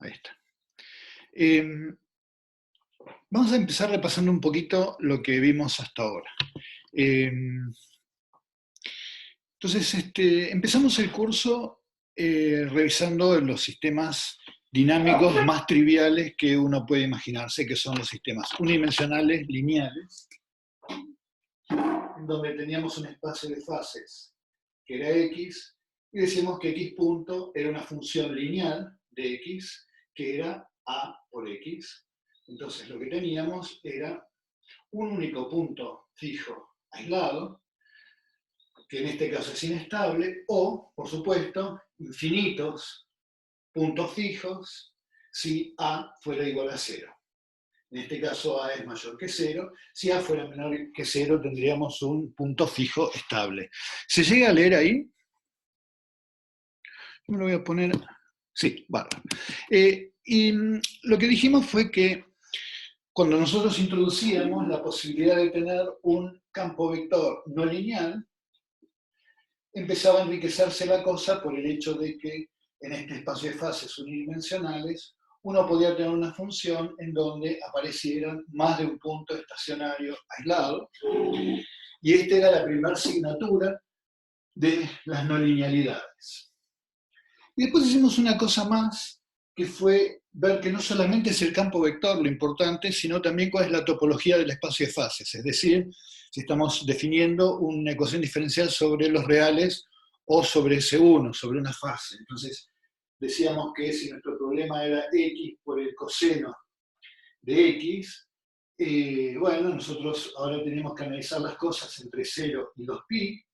Ahí está. Vamos a empezar repasando un poquito lo que vimos hasta ahora. Entonces, empezamos el curso revisando los sistemas dinámicos más triviales que uno puede imaginarse, que son los sistemas unidimensionales lineales, en donde teníamos un espacio de fases que era x, y decíamos que x punto era una función lineal de x, que era a por x. Entonces lo que teníamos era un único punto fijo aislado, que en este caso es inestable, o, por supuesto, infinitos puntos fijos si a fuera igual a 0. En este caso a es mayor que 0. Si a fuera menor que 0, tendríamos un punto fijo estable. ¿Se llega a leer ahí? Yo me lo voy a poner... Sí, bárbaro. Y lo que dijimos fue que cuando nosotros introducíamos la posibilidad de tener un campo vector no lineal, empezaba a enriquecerse la cosa por el hecho de que en este espacio de fases unidimensionales uno podía tener una función en donde aparecieran más de un punto estacionario aislado, y esta era la primera asignatura de las no linealidades. Y después hicimos una cosa más, que fue ver que no solamente es el campo vector lo importante, sino también cuál es la topología del espacio de fases, es decir, si estamos definiendo una ecuación diferencial sobre los reales o sobre S1, sobre una fase. Entonces, decíamos que si nuestro problema era x por el coseno de x, bueno, nosotros ahora tenemos que analizar las cosas entre 0 y 2pi,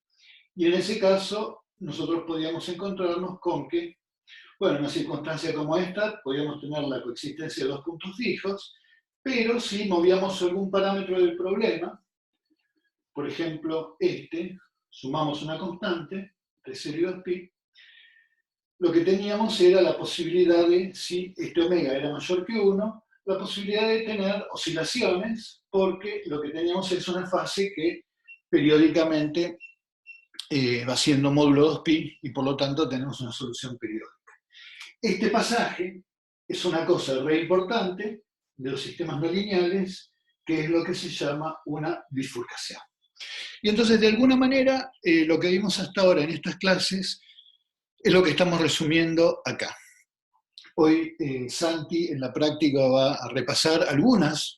y en ese caso nosotros podíamos encontrarnos con que, bueno, en una circunstancia como esta, podíamos tener la coexistencia de dos puntos fijos, pero si movíamos algún parámetro del problema, por ejemplo, sumamos una constante, entre 0 y 2pi, lo que teníamos era la posibilidad de, si este omega era mayor que 1, la posibilidad de tener oscilaciones, porque lo que teníamos es una fase que periódicamente va siendo módulo 2pi, y por lo tanto tenemos una solución periódica. Este pasaje es una cosa re importante de los sistemas no lineales, que es lo que se llama una bifurcación. Y entonces, de alguna manera, lo que vimos hasta ahora en estas clases es lo que estamos resumiendo acá. Hoy Santi en la práctica va a repasar algunas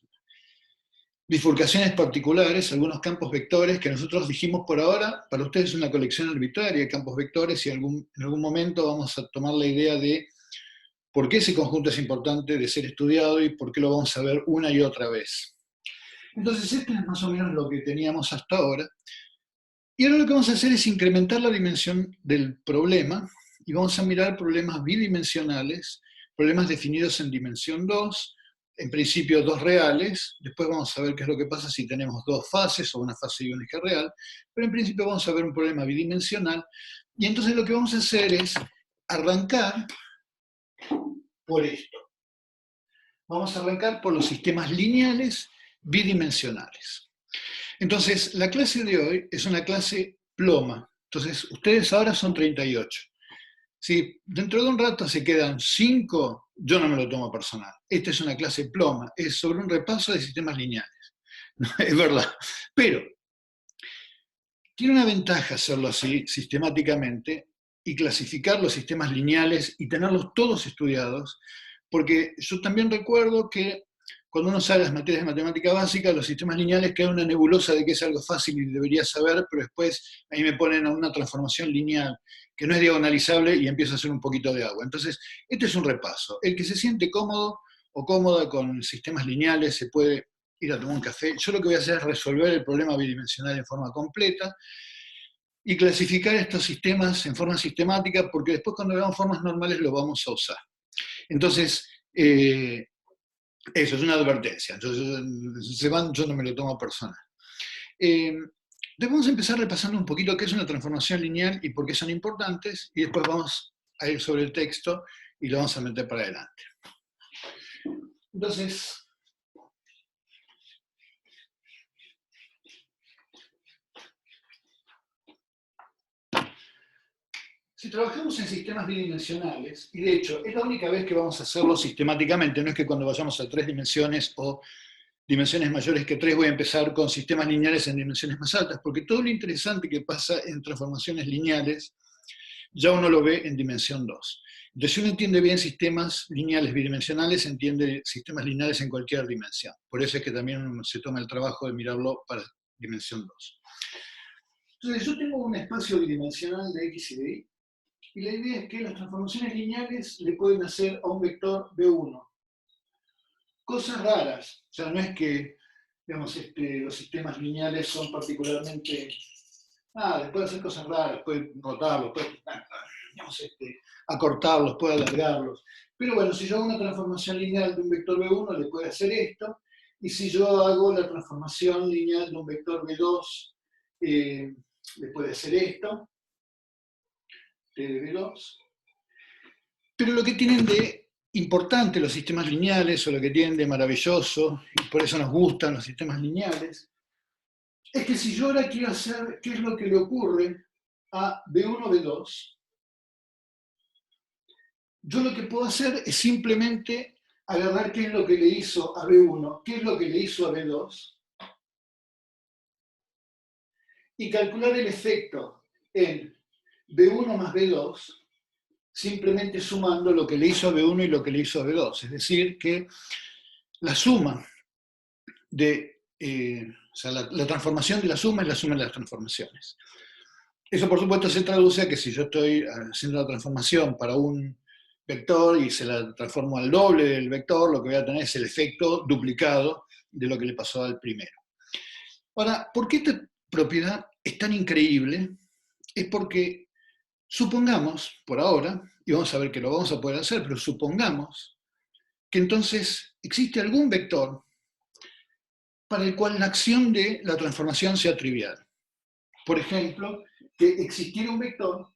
bifurcaciones particulares, algunos campos vectores que nosotros dijimos por ahora, para ustedes es una colección arbitraria de campos vectores, y en algún momento vamos a tomar la idea de por qué ese conjunto es importante de ser estudiado y por qué lo vamos a ver una y otra vez. Entonces, esto es más o menos lo que teníamos hasta ahora. Y ahora lo que vamos a hacer es incrementar la dimensión del problema, y vamos a mirar problemas bidimensionales, problemas definidos en dimensión 2, en principio dos reales, después vamos a ver qué es lo que pasa si tenemos dos fases o una fase y un eje real, pero en principio vamos a ver un problema bidimensional, y entonces lo que vamos a hacer es arrancar por esto. Vamos a arrancar por los sistemas lineales bidimensionales. Entonces, la clase de hoy es una clase ploma. Entonces, ustedes ahora son 38. Si dentro de un rato se quedan 5, yo no me lo tomo personal. Esta es una clase ploma, es sobre un repaso de sistemas lineales. Es verdad. Pero tiene una ventaja hacerlo así sistemáticamente y clasificar los sistemas lineales y tenerlos todos estudiados, porque yo también recuerdo que cuando uno sabe las materias de matemática básica, los sistemas lineales quedan una nebulosa de que es algo fácil y debería saber, pero después ahí me ponen a una transformación lineal que no es diagonalizable y empiezo a hacer un poquito de agua. Entonces, este es un repaso. El que se siente cómodo o cómoda con sistemas lineales se puede ir a tomar un café. Yo lo que voy a hacer es resolver el problema bidimensional en forma completa y clasificar estos sistemas en forma sistemática, porque después cuando veamos formas normales lo vamos a usar. Entonces, eso es una advertencia. Entonces, se van, yo no me lo tomo personal. Vamos a empezar repasando un poquito qué es una transformación lineal y por qué son importantes, y después vamos a ir sobre el texto y lo vamos a meter para adelante. Entonces, Si trabajamos en sistemas bidimensionales, y de hecho es la única vez que vamos a hacerlo sistemáticamente, no es que cuando vayamos a 3 dimensiones o dimensiones mayores que 3 voy a empezar con sistemas lineales en dimensiones más altas, porque todo lo interesante que pasa en transformaciones lineales ya uno lo ve en dimensión 2. Entonces, si uno entiende bien sistemas lineales bidimensionales, entiende sistemas lineales en cualquier dimensión. Por eso es que también uno se toma el trabajo de mirarlo para dimensión 2. Entonces, yo tengo un espacio bidimensional de X y de Y, y la idea es que las transformaciones lineales le pueden hacer a un vector B1 cosas raras. O sea, no es que, digamos, los sistemas lineales son particularmente... les puede hacer cosas raras, puede rotarlos, puede, digamos, acortarlos, puede alargarlos. Pero bueno, si yo hago una transformación lineal de un vector B1, le puede hacer esto. Y si yo hago la transformación lineal de un vector B2, le puede hacer esto. T de B2. Pero lo que tienen de importante los sistemas lineales, o lo que tienen de maravilloso, y por eso nos gustan los sistemas lineales, es que si yo ahora quiero hacer qué es lo que le ocurre a B1, B2, yo lo que puedo hacer es simplemente agarrar qué es lo que le hizo a B1, qué es lo que le hizo a B2, y calcular el efecto en B1 más B2, simplemente sumando lo que le hizo a B1 y lo que le hizo a B2. Es decir, que la suma de, o sea, la transformación de la suma es la suma de las transformaciones. Eso, por supuesto, se traduce a que si yo estoy haciendo la transformación para un vector y se la transformo al doble del vector, lo que voy a tener es el efecto duplicado de lo que le pasó al primero. Ahora, ¿por qué esta propiedad es tan increíble? Es porque supongamos, por ahora, y vamos a ver que lo vamos a poder hacer, pero supongamos que entonces existe algún vector para el cual la acción de la transformación sea trivial. Por ejemplo, que existiera un vector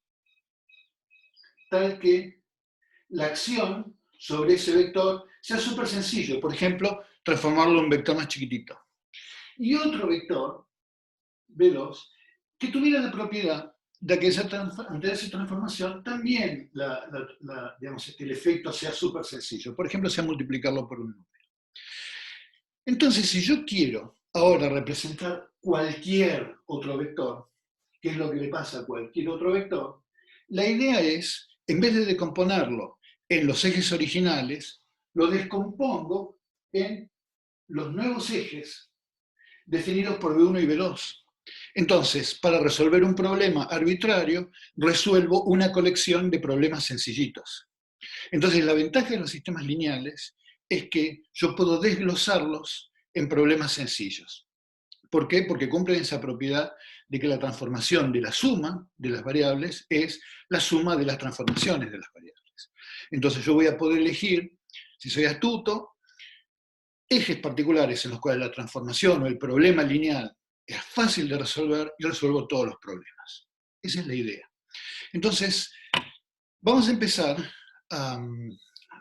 tal que la acción sobre ese vector sea súper sencillo. Por ejemplo, transformarlo en un vector más chiquitito. Y otro vector, B2, que tuviera la propiedad de que ante esa transformación también digamos, el efecto sea súper sencillo. Por ejemplo, sea multiplicarlo por un número. Entonces, si yo quiero ahora representar cualquier otro vector, que es lo que le pasa a cualquier otro vector, la idea es, en vez de decomponerlo en los ejes originales, lo descompongo en los nuevos ejes definidos por B1 y B2. Entonces, para resolver un problema arbitrario, resuelvo una colección de problemas sencillitos. Entonces, la ventaja de los sistemas lineales es que yo puedo desglosarlos en problemas sencillos. ¿Por qué? Porque cumplen esa propiedad de que la transformación de la suma de las variables es la suma de las transformaciones de las variables. Entonces yo voy a poder elegir, si soy astuto, ejes particulares en los cuales la transformación o el problema lineal es fácil de resolver y resuelvo todos los problemas. Esa es la idea. Entonces, vamos a empezar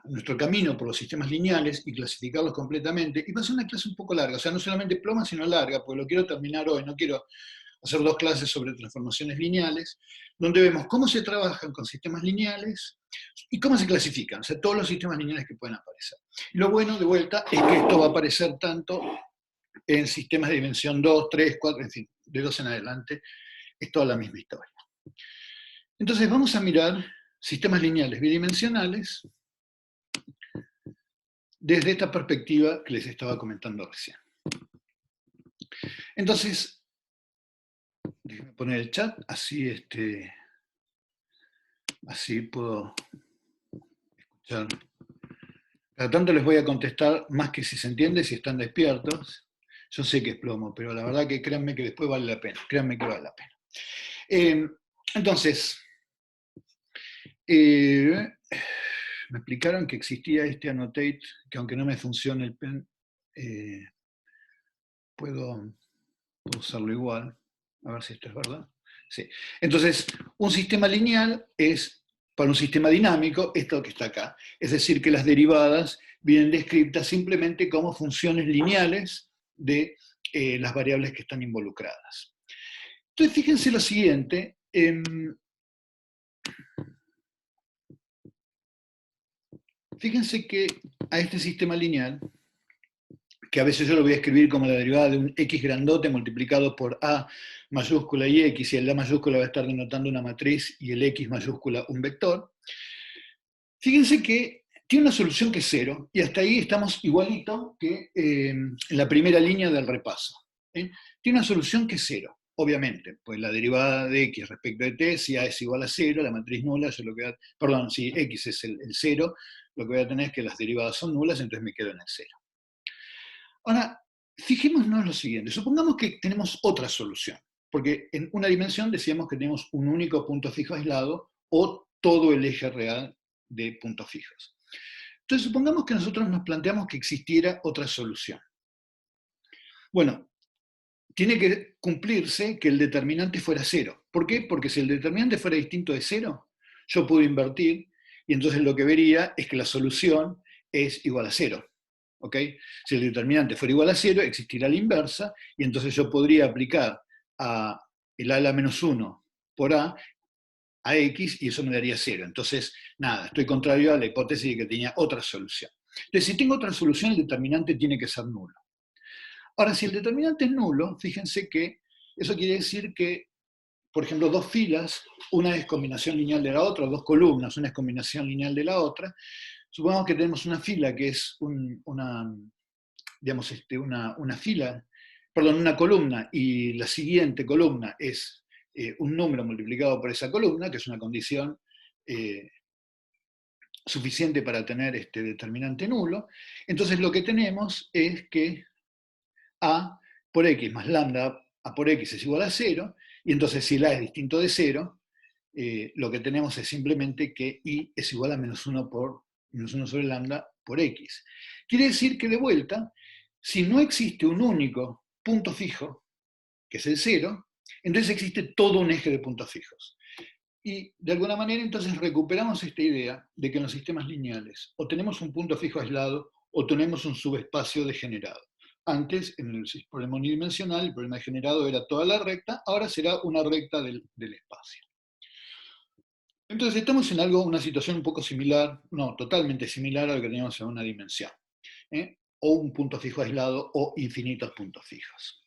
nuestro camino por los sistemas lineales y clasificarlos completamente, y va a ser una clase un poco larga, o sea, no solamente ploma, sino larga, porque lo quiero terminar hoy, no quiero hacer 2 clases sobre transformaciones lineales, donde vemos cómo se trabajan con sistemas lineales y cómo se clasifican, o sea, todos los sistemas lineales que pueden aparecer. Y lo bueno, de vuelta, es que esto va a aparecer tanto en sistemas de dimensión 2, 3, 4, en fin, de 2 en adelante, es toda la misma historia. Entonces vamos a mirar sistemas lineales bidimensionales desde esta perspectiva que les estaba comentando recién. Entonces, déjenme poner el chat, así puedo escuchar. Cada tanto les voy a contestar más que si se entiende, si están despiertos. Yo sé que es plomo, pero la verdad que créanme que después vale la pena. Créanme que vale la pena. Entonces, me explicaron que existía este annotate, que aunque no me funcione el pen, puedo usarlo igual. A ver si esto es verdad. Sí. Entonces, un sistema lineal es, para un sistema dinámico, esto que está acá. Es decir, que las derivadas vienen descritas simplemente como funciones lineales de las variables que están involucradas. Entonces, fíjense lo siguiente. Fíjense que a este sistema lineal, que a veces yo lo voy a escribir como la derivada de un x grandote multiplicado por a mayúscula y x, y el a mayúscula va a estar denotando una matriz y el x mayúscula un vector. Fíjense que tiene una solución que es cero, y hasta ahí estamos igualito que en la primera línea del repaso. Tiene una solución que es cero, obviamente, pues la derivada de x respecto de t, si a es igual a cero, la matriz nula, yo lo que perdón, si x es el cero, lo que voy a tener es que las derivadas son nulas, entonces me quedo en el cero. Ahora, fijémonos en lo siguiente, supongamos que tenemos otra solución, porque en una dimensión decíamos que tenemos un único punto fijo aislado o todo el eje real de puntos fijos. Entonces, supongamos que nosotros nos planteamos que existiera otra solución. Bueno, tiene que cumplirse que el determinante fuera cero. ¿Por qué? Porque si el determinante fuera distinto de cero, yo puedo invertir y entonces lo que vería es que la solución es igual a cero. ¿Okay? Si el determinante fuera igual a cero, existirá la inversa y entonces yo podría aplicar a el a la menos 1 por a x y eso me daría cero. Entonces, nada, estoy contrario a la hipótesis de que tenía otra solución. Entonces, si tengo otra solución, el determinante tiene que ser nulo. Ahora, si el determinante es nulo, fíjense que eso quiere decir que, por ejemplo, dos filas, una es combinación lineal de la otra, dos columnas, una es combinación lineal de la otra. Supongamos que tenemos una fila que es digamos, una fila, perdón, una columna, y la siguiente columna es un número multiplicado por esa columna, que es una condición suficiente para tener este determinante nulo. Entonces lo que tenemos es que a por x más lambda a por x es igual a 0, y entonces si la es distinto de 0, lo que tenemos es simplemente que y es igual a menos 1 sobre lambda por x. Quiere decir que de vuelta, si no existe un único punto fijo, que es el 0, entonces existe todo un eje de puntos fijos. Y de alguna manera entonces recuperamos esta idea de que en los sistemas lineales o tenemos un punto fijo aislado o tenemos un subespacio degenerado. Antes, en el problema unidimensional, el problema degenerado era toda la recta, ahora será una recta del espacio. Entonces estamos en una situación un poco similar, no, totalmente similar a lo que teníamos en una dimensión. O un punto fijo aislado o infinitos puntos fijos.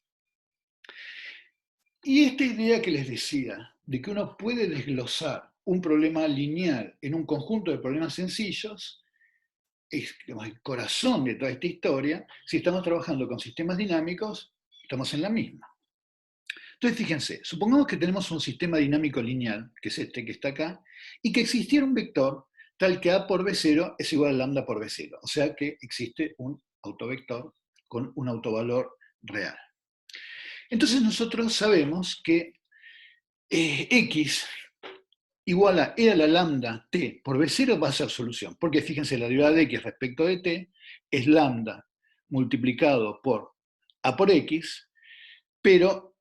Y esta idea que les decía, de que uno puede desglosar un problema lineal en un conjunto de problemas sencillos, es el corazón de toda esta historia. Si estamos trabajando con sistemas dinámicos, estamos en la misma. Entonces, fíjense, supongamos que tenemos un sistema dinámico lineal, que es este que está acá, y que existiera un vector tal que a por b0 es igual a lambda por b0, o sea que existe un autovector con un autovalor real. Entonces nosotros sabemos que x igual a e a la lambda t por b0 va a ser solución, porque fíjense, la derivada de x respecto de t es lambda multiplicado por a por x, pero,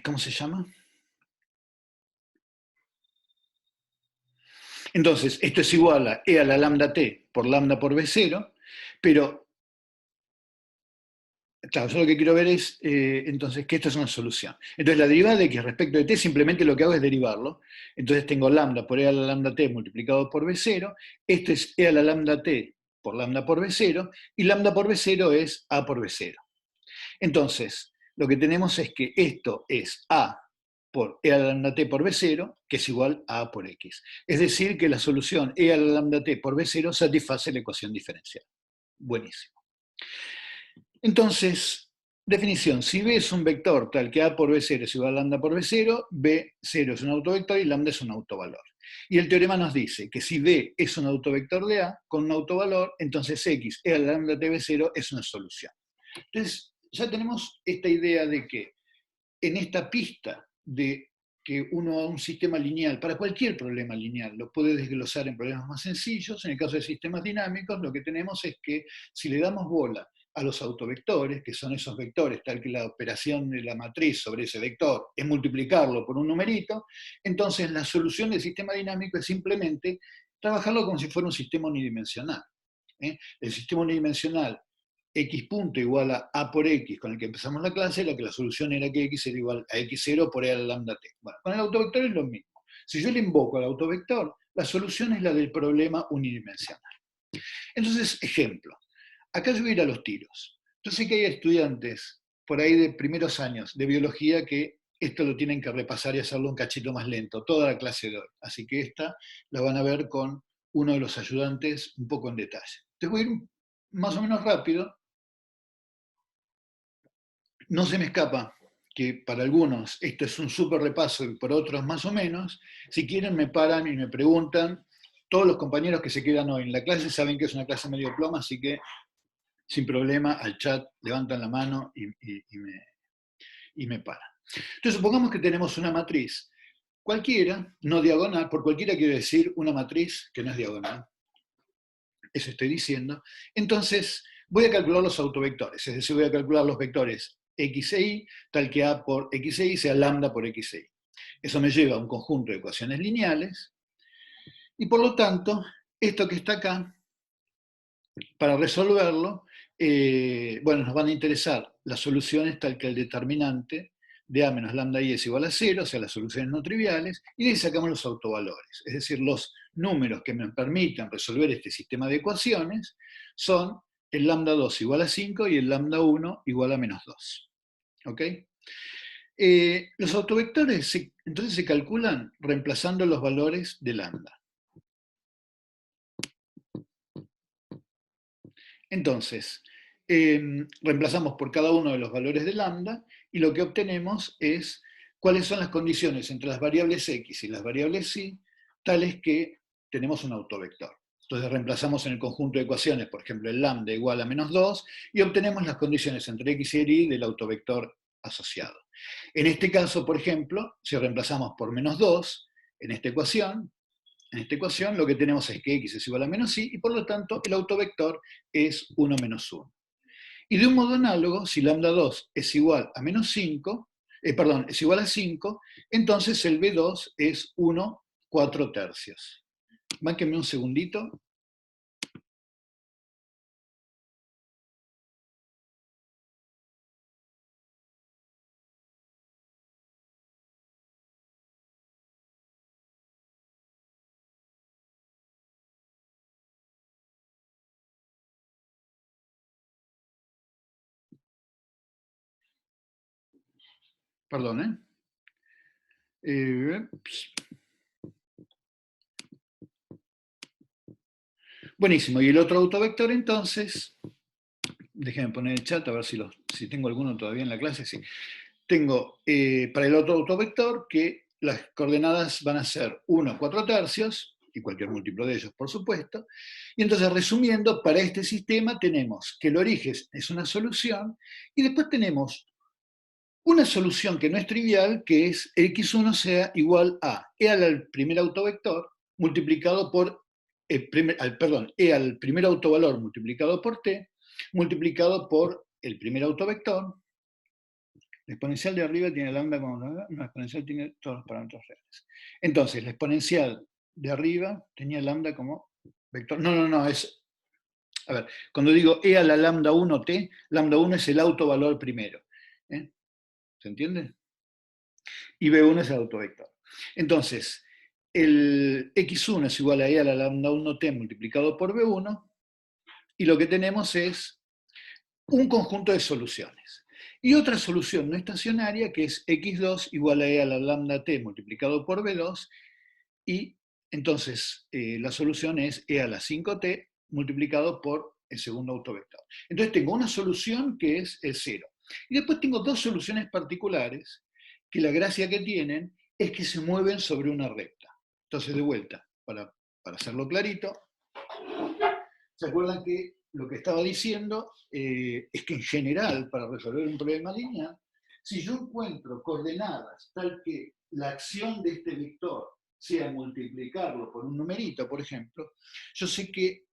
¿cómo se llama? Entonces, esto es igual a e a la lambda t por lambda por b0, pero, claro, yo lo que quiero ver es, entonces, que esto es una solución. Entonces, la derivada de x respecto de t, simplemente lo que hago es derivarlo. Entonces, tengo lambda por e a la lambda t multiplicado por b0, esto es e a la lambda t por lambda por b0, y lambda por b0 es a por b0. Entonces, lo que tenemos es que esto es a por e a la lambda t por b0, que es igual a a por x. Es decir, que la solución e a la lambda t por b0 satisface la ecuación diferencial. Buenísimo. Entonces, definición, si b es un vector tal que a por b0 es igual a lambda por b0, b0 es un autovector y lambda es un autovalor. Y el teorema nos dice que si b es un autovector de a con un autovalor, entonces x e a la lambda t b0 es una solución. Entonces, ya tenemos esta idea de que en esta pista de que uno a un sistema lineal, para cualquier problema lineal, lo puede desglosar en problemas más sencillos. En el caso de sistemas dinámicos, lo que tenemos es que si le damos bola a los autovectores, que son esos vectores, tal que la operación de la matriz sobre ese vector es multiplicarlo por un numerito, entonces la solución del sistema dinámico es simplemente trabajarlo como si fuera un sistema unidimensional. El sistema unidimensional x punto igual a por x, con el que empezamos la clase, la solución era que x era igual a x0 por e a la lambda t. Bueno, con el autovector es lo mismo. Si yo le invoco al autovector, la solución es la del problema unidimensional. Entonces, ejemplo, acá yo voy a ir a los tiros. Yo sé que hay estudiantes por ahí de primeros años de biología que esto lo tienen que repasar y hacerlo un cachito más lento, toda la clase de hoy. Así que esta la van a ver con uno de los ayudantes un poco en detalle. Entonces voy a ir más o menos rápido. No se me escapa que para algunos esto es un súper repaso y para otros más o menos. Si quieren me paran y me preguntan. Todos los compañeros que se quedan hoy en la clase saben que es una clase medio ploma, así que sin problema al chat levantan la mano y me paran. Entonces supongamos que tenemos una matriz cualquiera, no diagonal, por cualquiera quiero decir una matriz que no es diagonal, eso estoy diciendo. Entonces voy a calcular los autovectores, es decir, voy a calcular los vectores x e y, tal que a por x e y sea lambda por x e y. Eso me lleva a un conjunto de ecuaciones lineales, y por lo tanto, esto que está acá, para resolverlo, bueno, nos van a interesar las soluciones tal que el determinante de a menos lambda y es igual a 0, o sea, las soluciones no triviales, y de ahí sacamos los autovalores, es decir, los números que me permiten resolver este sistema de ecuaciones son el lambda 2 igual a 5 y el lambda 1 igual a menos 2. ¿Ok? Los autovectores entonces se calculan reemplazando los valores de lambda. Entonces, reemplazamos por cada uno de los valores de lambda y lo que obtenemos es cuáles son las condiciones entre las variables x y las variables y, tales que tenemos un autovector. Entonces reemplazamos en el conjunto de ecuaciones, por ejemplo, el lambda igual a menos 2, y obtenemos las condiciones entre x y y del autovector asociado. En este caso, por ejemplo, si reemplazamos por menos 2 en esta ecuación lo que tenemos es que x es igual a menos y por lo tanto el autovector es 1 menos 1. Y de un modo análogo, si lambda 2 es igual a menos 5, es igual a 5, entonces el B2 es 1 4 tercios. Mánquenme un segundito. Perdón, buenísimo. Y el otro autovector entonces, déjenme poner el chat a ver si tengo alguno todavía en la clase. Sí. Tengo para el otro autovector que las coordenadas van a ser 1, 4 tercios, y cualquier múltiplo de ellos, por supuesto. Y entonces, resumiendo, para este sistema tenemos que el origen es una solución, y después tenemos una solución que no es trivial, que es x1 sea igual a e al primer autovector multiplicado por, e al primer autovalor multiplicado por t, multiplicado por el primer autovector. La exponencial de arriba tiene lambda como la exponencial tiene todos los parámetros reales. Entonces, la exponencial de arriba tenía lambda como vector. No, es... A ver, cuando digo e a la lambda 1t, lambda 1 es el autovalor primero. ¿Se entiende? Y B1 es el autovector. Entonces, el x1 es igual a e a la lambda 1t multiplicado por B1, y lo que tenemos es un conjunto de soluciones. Y otra solución no estacionaria que es x2 igual a e a la lambda t multiplicado por b2, y entonces la solución es e a la 5t multiplicado por el segundo autovector. Entonces tengo una solución que es el 0. Y después tengo dos soluciones particulares que la gracia que tienen es que se mueven sobre una recta. Entonces, de vuelta, para hacerlo clarito, ¿se acuerdan que lo que estaba diciendo es que en general, para resolver un problema lineal, si yo encuentro coordenadas tal que la acción de este vector sea multiplicarlo por un numerito, por ejemplo, yo sé que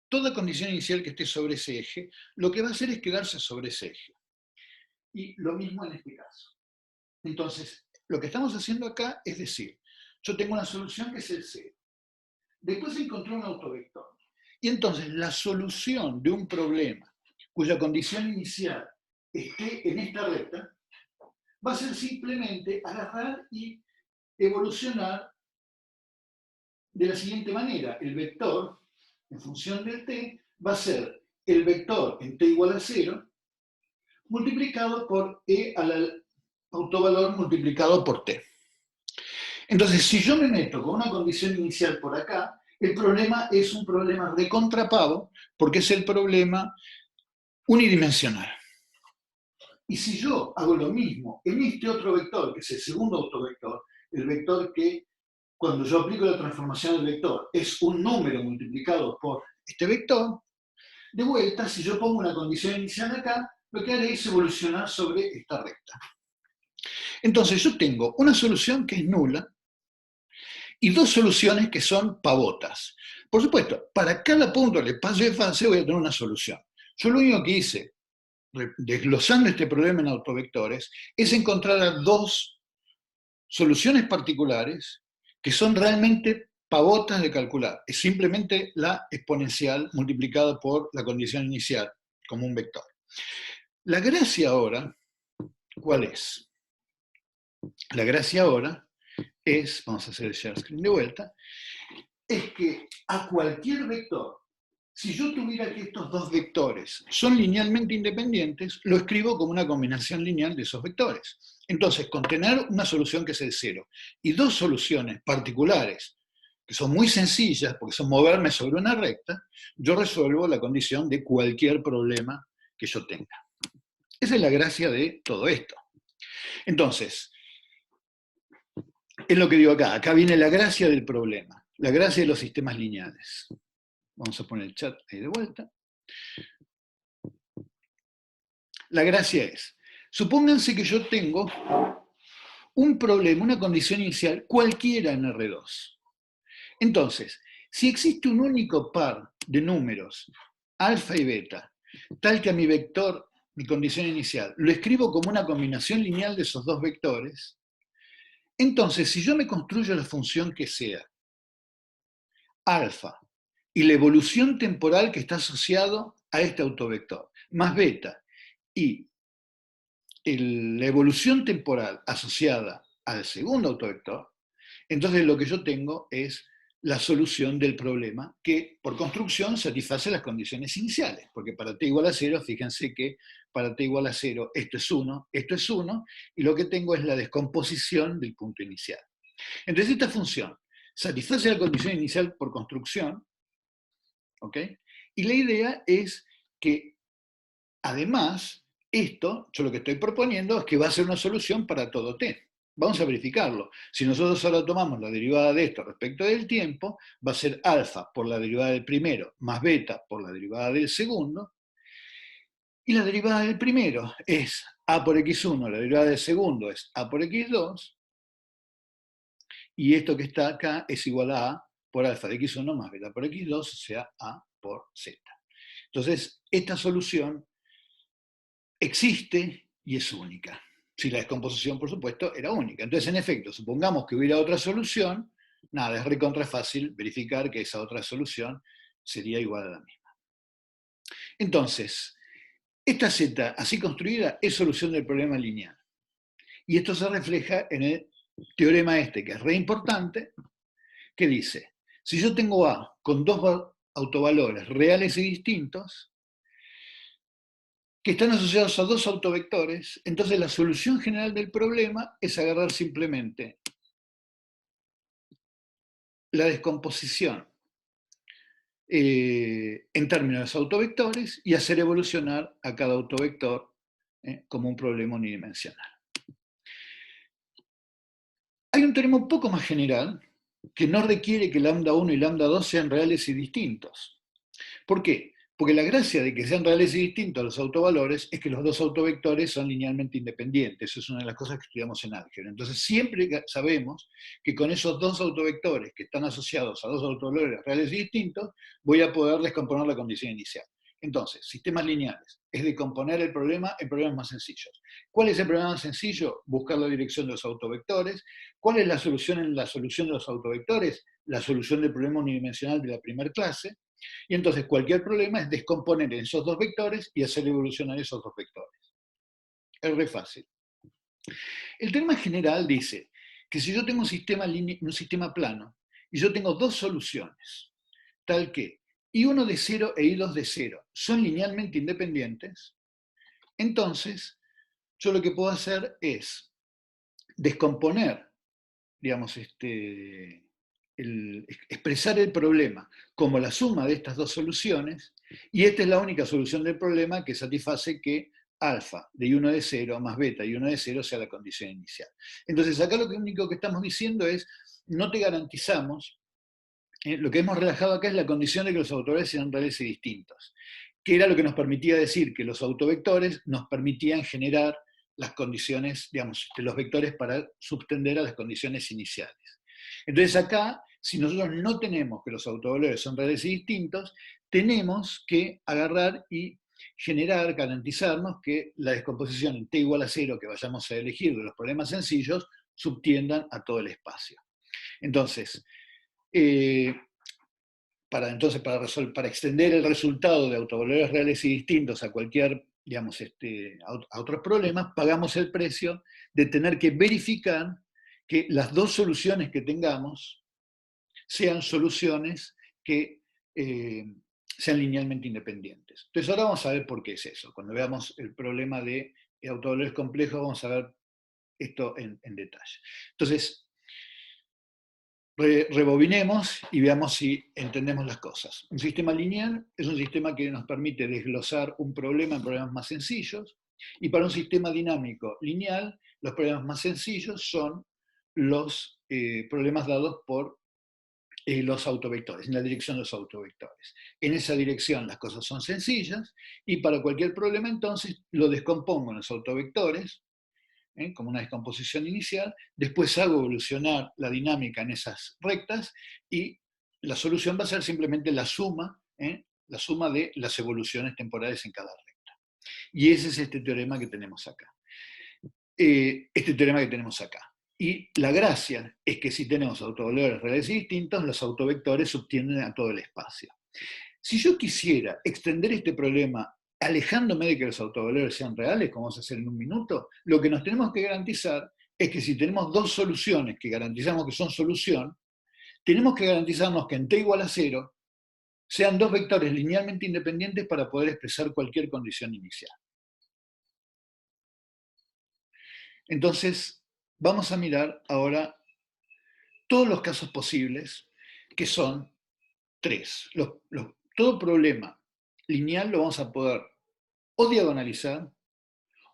toda condición inicial que esté sobre ese eje, lo que va a hacer es quedarse sobre ese eje. Y lo mismo en este caso. Entonces, lo que estamos haciendo acá es decir, yo tengo una solución que es el 0. Después encontré un autovector. Y entonces la solución de un problema cuya condición inicial esté en esta recta va a ser simplemente agarrar y evolucionar de la siguiente manera. El vector, en función del t, va a ser el vector en t igual a 0, multiplicado por e al autovalor multiplicado por t. Entonces, si yo me meto con una condición inicial por acá, el problema es un problema recontrapavo, porque es el problema unidimensional. Y si yo hago lo mismo en este otro vector, que es el segundo autovector, el vector que cuando yo aplico la transformación del vector es un número multiplicado por este vector, de vuelta, si yo pongo una condición inicial acá, lo que haré es evolucionar sobre esta recta. Entonces yo tengo una solución que es nula y dos soluciones que son pavotas. Por supuesto, para cada punto del espacio de fase voy a tener una solución. Yo lo único que hice, desglosando este problema en autovectores, es encontrar a dos soluciones particulares que son realmente pavotas de calcular. Es simplemente la exponencial multiplicada por la condición inicial como un vector. La gracia ahora, ¿cuál es? La gracia ahora es, vamos a hacer el share screen de vuelta, es que a cualquier vector, si yo tuviera que estos dos vectores son linealmente independientes, lo escribo como una combinación lineal de esos vectores. Entonces, con tener una solución que es el cero y dos soluciones particulares, que son muy sencillas, porque son moverme sobre una recta, yo resuelvo la condición de cualquier problema que yo tenga. Esa es la gracia de todo esto. Entonces, es lo que digo acá. Acá viene la gracia del problema, la gracia de los sistemas lineales. Vamos a poner el chat ahí de vuelta. La gracia es, supónganse que yo tengo un problema, una condición inicial, cualquiera en R2. Entonces, si existe un único par de números, alfa y beta, tal que a mi vector, mi condición inicial, lo escribo como una combinación lineal de esos dos vectores, entonces, si yo me construyo la función que sea, alfa, y la evolución temporal que está asociado a este autovector, más beta, y la evolución temporal asociada al segundo autovector, entonces lo que yo tengo es la solución del problema que por construcción satisface las condiciones iniciales, porque para t igual a 0, fíjense que para t igual a 0 esto es 1, y lo que tengo es la descomposición del punto inicial. Entonces esta función satisface la condición inicial por construcción, ¿ok? Y la idea es que además, esto, yo lo que estoy proponiendo es que va a ser una solución para todo t. Vamos a verificarlo. Si nosotros ahora tomamos la derivada de esto respecto del tiempo, va a ser alfa por la derivada del primero más beta por la derivada del segundo. Y la derivada del primero es a por x1, la derivada del segundo es a por x2. Y esto que está acá es igual a por alfa de x1 más beta por x2, o sea, a por z. Entonces, esta solución existe y es única. Si la descomposición, por supuesto, era única. Entonces, en efecto, supongamos que hubiera otra solución, nada, es recontra fácil verificar que esa otra solución sería igual a la misma. Entonces, esta z así construida es solución del problema lineal. Y esto se refleja en el teorema este, que es re importante, que dice, si yo tengo A con dos autovalores reales y distintos, que están asociados a dos autovectores, entonces la solución general del problema es agarrar simplemente la descomposición en términos de autovectores y hacer evolucionar a cada autovector como un problema unidimensional. Hay un teorema un poco más general que no requiere que lambda 1 y lambda 2 sean reales y distintos. ¿Por qué? Porque la gracia de que sean reales y distintos los autovalores es que los dos autovectores son linealmente independientes. Eso es una de las cosas que estudiamos en álgebra. Entonces siempre sabemos que con esos dos autovectores que están asociados a dos autovalores reales y distintos, voy a poder descomponer la condición inicial. Entonces, sistemas lineales es decomponer el problema en problemas más sencillos. ¿Cuál es el problema más sencillo? Buscar la dirección de los autovectores. ¿Cuál es la solución en la solución de los autovectores? La solución del problema unidimensional de la primera clase. Y entonces cualquier problema es descomponer esos dos vectores y hacer evolucionar esos dos vectores. Es re fácil. El teorema general dice que si yo tengo un sistema plano y yo tengo dos soluciones, tal que I1 de 0 e I2 de 0 son linealmente independientes, entonces yo lo que puedo hacer es descomponer, digamos, expresar el problema como la suma de estas dos soluciones, y esta es la única solución del problema que satisface que alfa de I1 de 0 más beta de I1 de 0 sea la condición inicial. Entonces acá lo único que estamos diciendo es, no te garantizamos, lo que hemos relajado acá es la condición de que los autovalores sean reales y distintos, que era lo que nos permitía decir que los autovectores nos permitían generar las condiciones, digamos, los vectores para subtender a las condiciones iniciales. Entonces acá, si nosotros no tenemos que los autovalores son reales y distintos, tenemos que agarrar y generar, garantizarnos que la descomposición en t igual a 0 que vayamos a elegir de los problemas sencillos subtiendan a todo el espacio. Entonces, para extender el resultado de autovalores reales y distintos a cualquier, digamos, a otros problemas, pagamos el precio de tener que verificar que las dos soluciones que tengamos sean soluciones que sean linealmente independientes. Entonces ahora vamos a ver por qué es eso. Cuando veamos el problema de autovalores complejos, vamos a ver esto en detalle. Entonces, rebobinemos y veamos si entendemos las cosas. Un sistema lineal es un sistema que nos permite desglosar un problema en problemas más sencillos, y para un sistema dinámico lineal, los problemas más sencillos son los problemas dados por los autovectores, en la dirección de los autovectores. En esa dirección las cosas son sencillas, y para cualquier problema entonces lo descompongo en los autovectores, como una descomposición inicial, después hago evolucionar la dinámica en esas rectas, y la solución va a ser simplemente la suma de las evoluciones temporales en cada recta. Y ese es este teorema que tenemos acá. Y la gracia es que si tenemos autovalores reales y distintos, los autovectores subtienden a todo el espacio. Si yo quisiera extender este problema alejándome de que los autovalores sean reales, como vamos a hacer en un minuto, lo que nos tenemos que garantizar es que si tenemos dos soluciones que garantizamos que son solución, tenemos que garantizarnos que en t igual a 0 sean dos vectores linealmente independientes para poder expresar cualquier condición inicial. Entonces, vamos a mirar ahora todos los casos posibles, que son tres. Todo problema lineal lo vamos a poder o diagonalizar,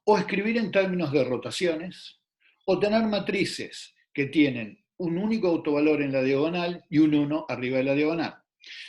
o escribir en términos de rotaciones, o tener matrices que tienen un único autovalor en la diagonal y un 1 arriba de la diagonal.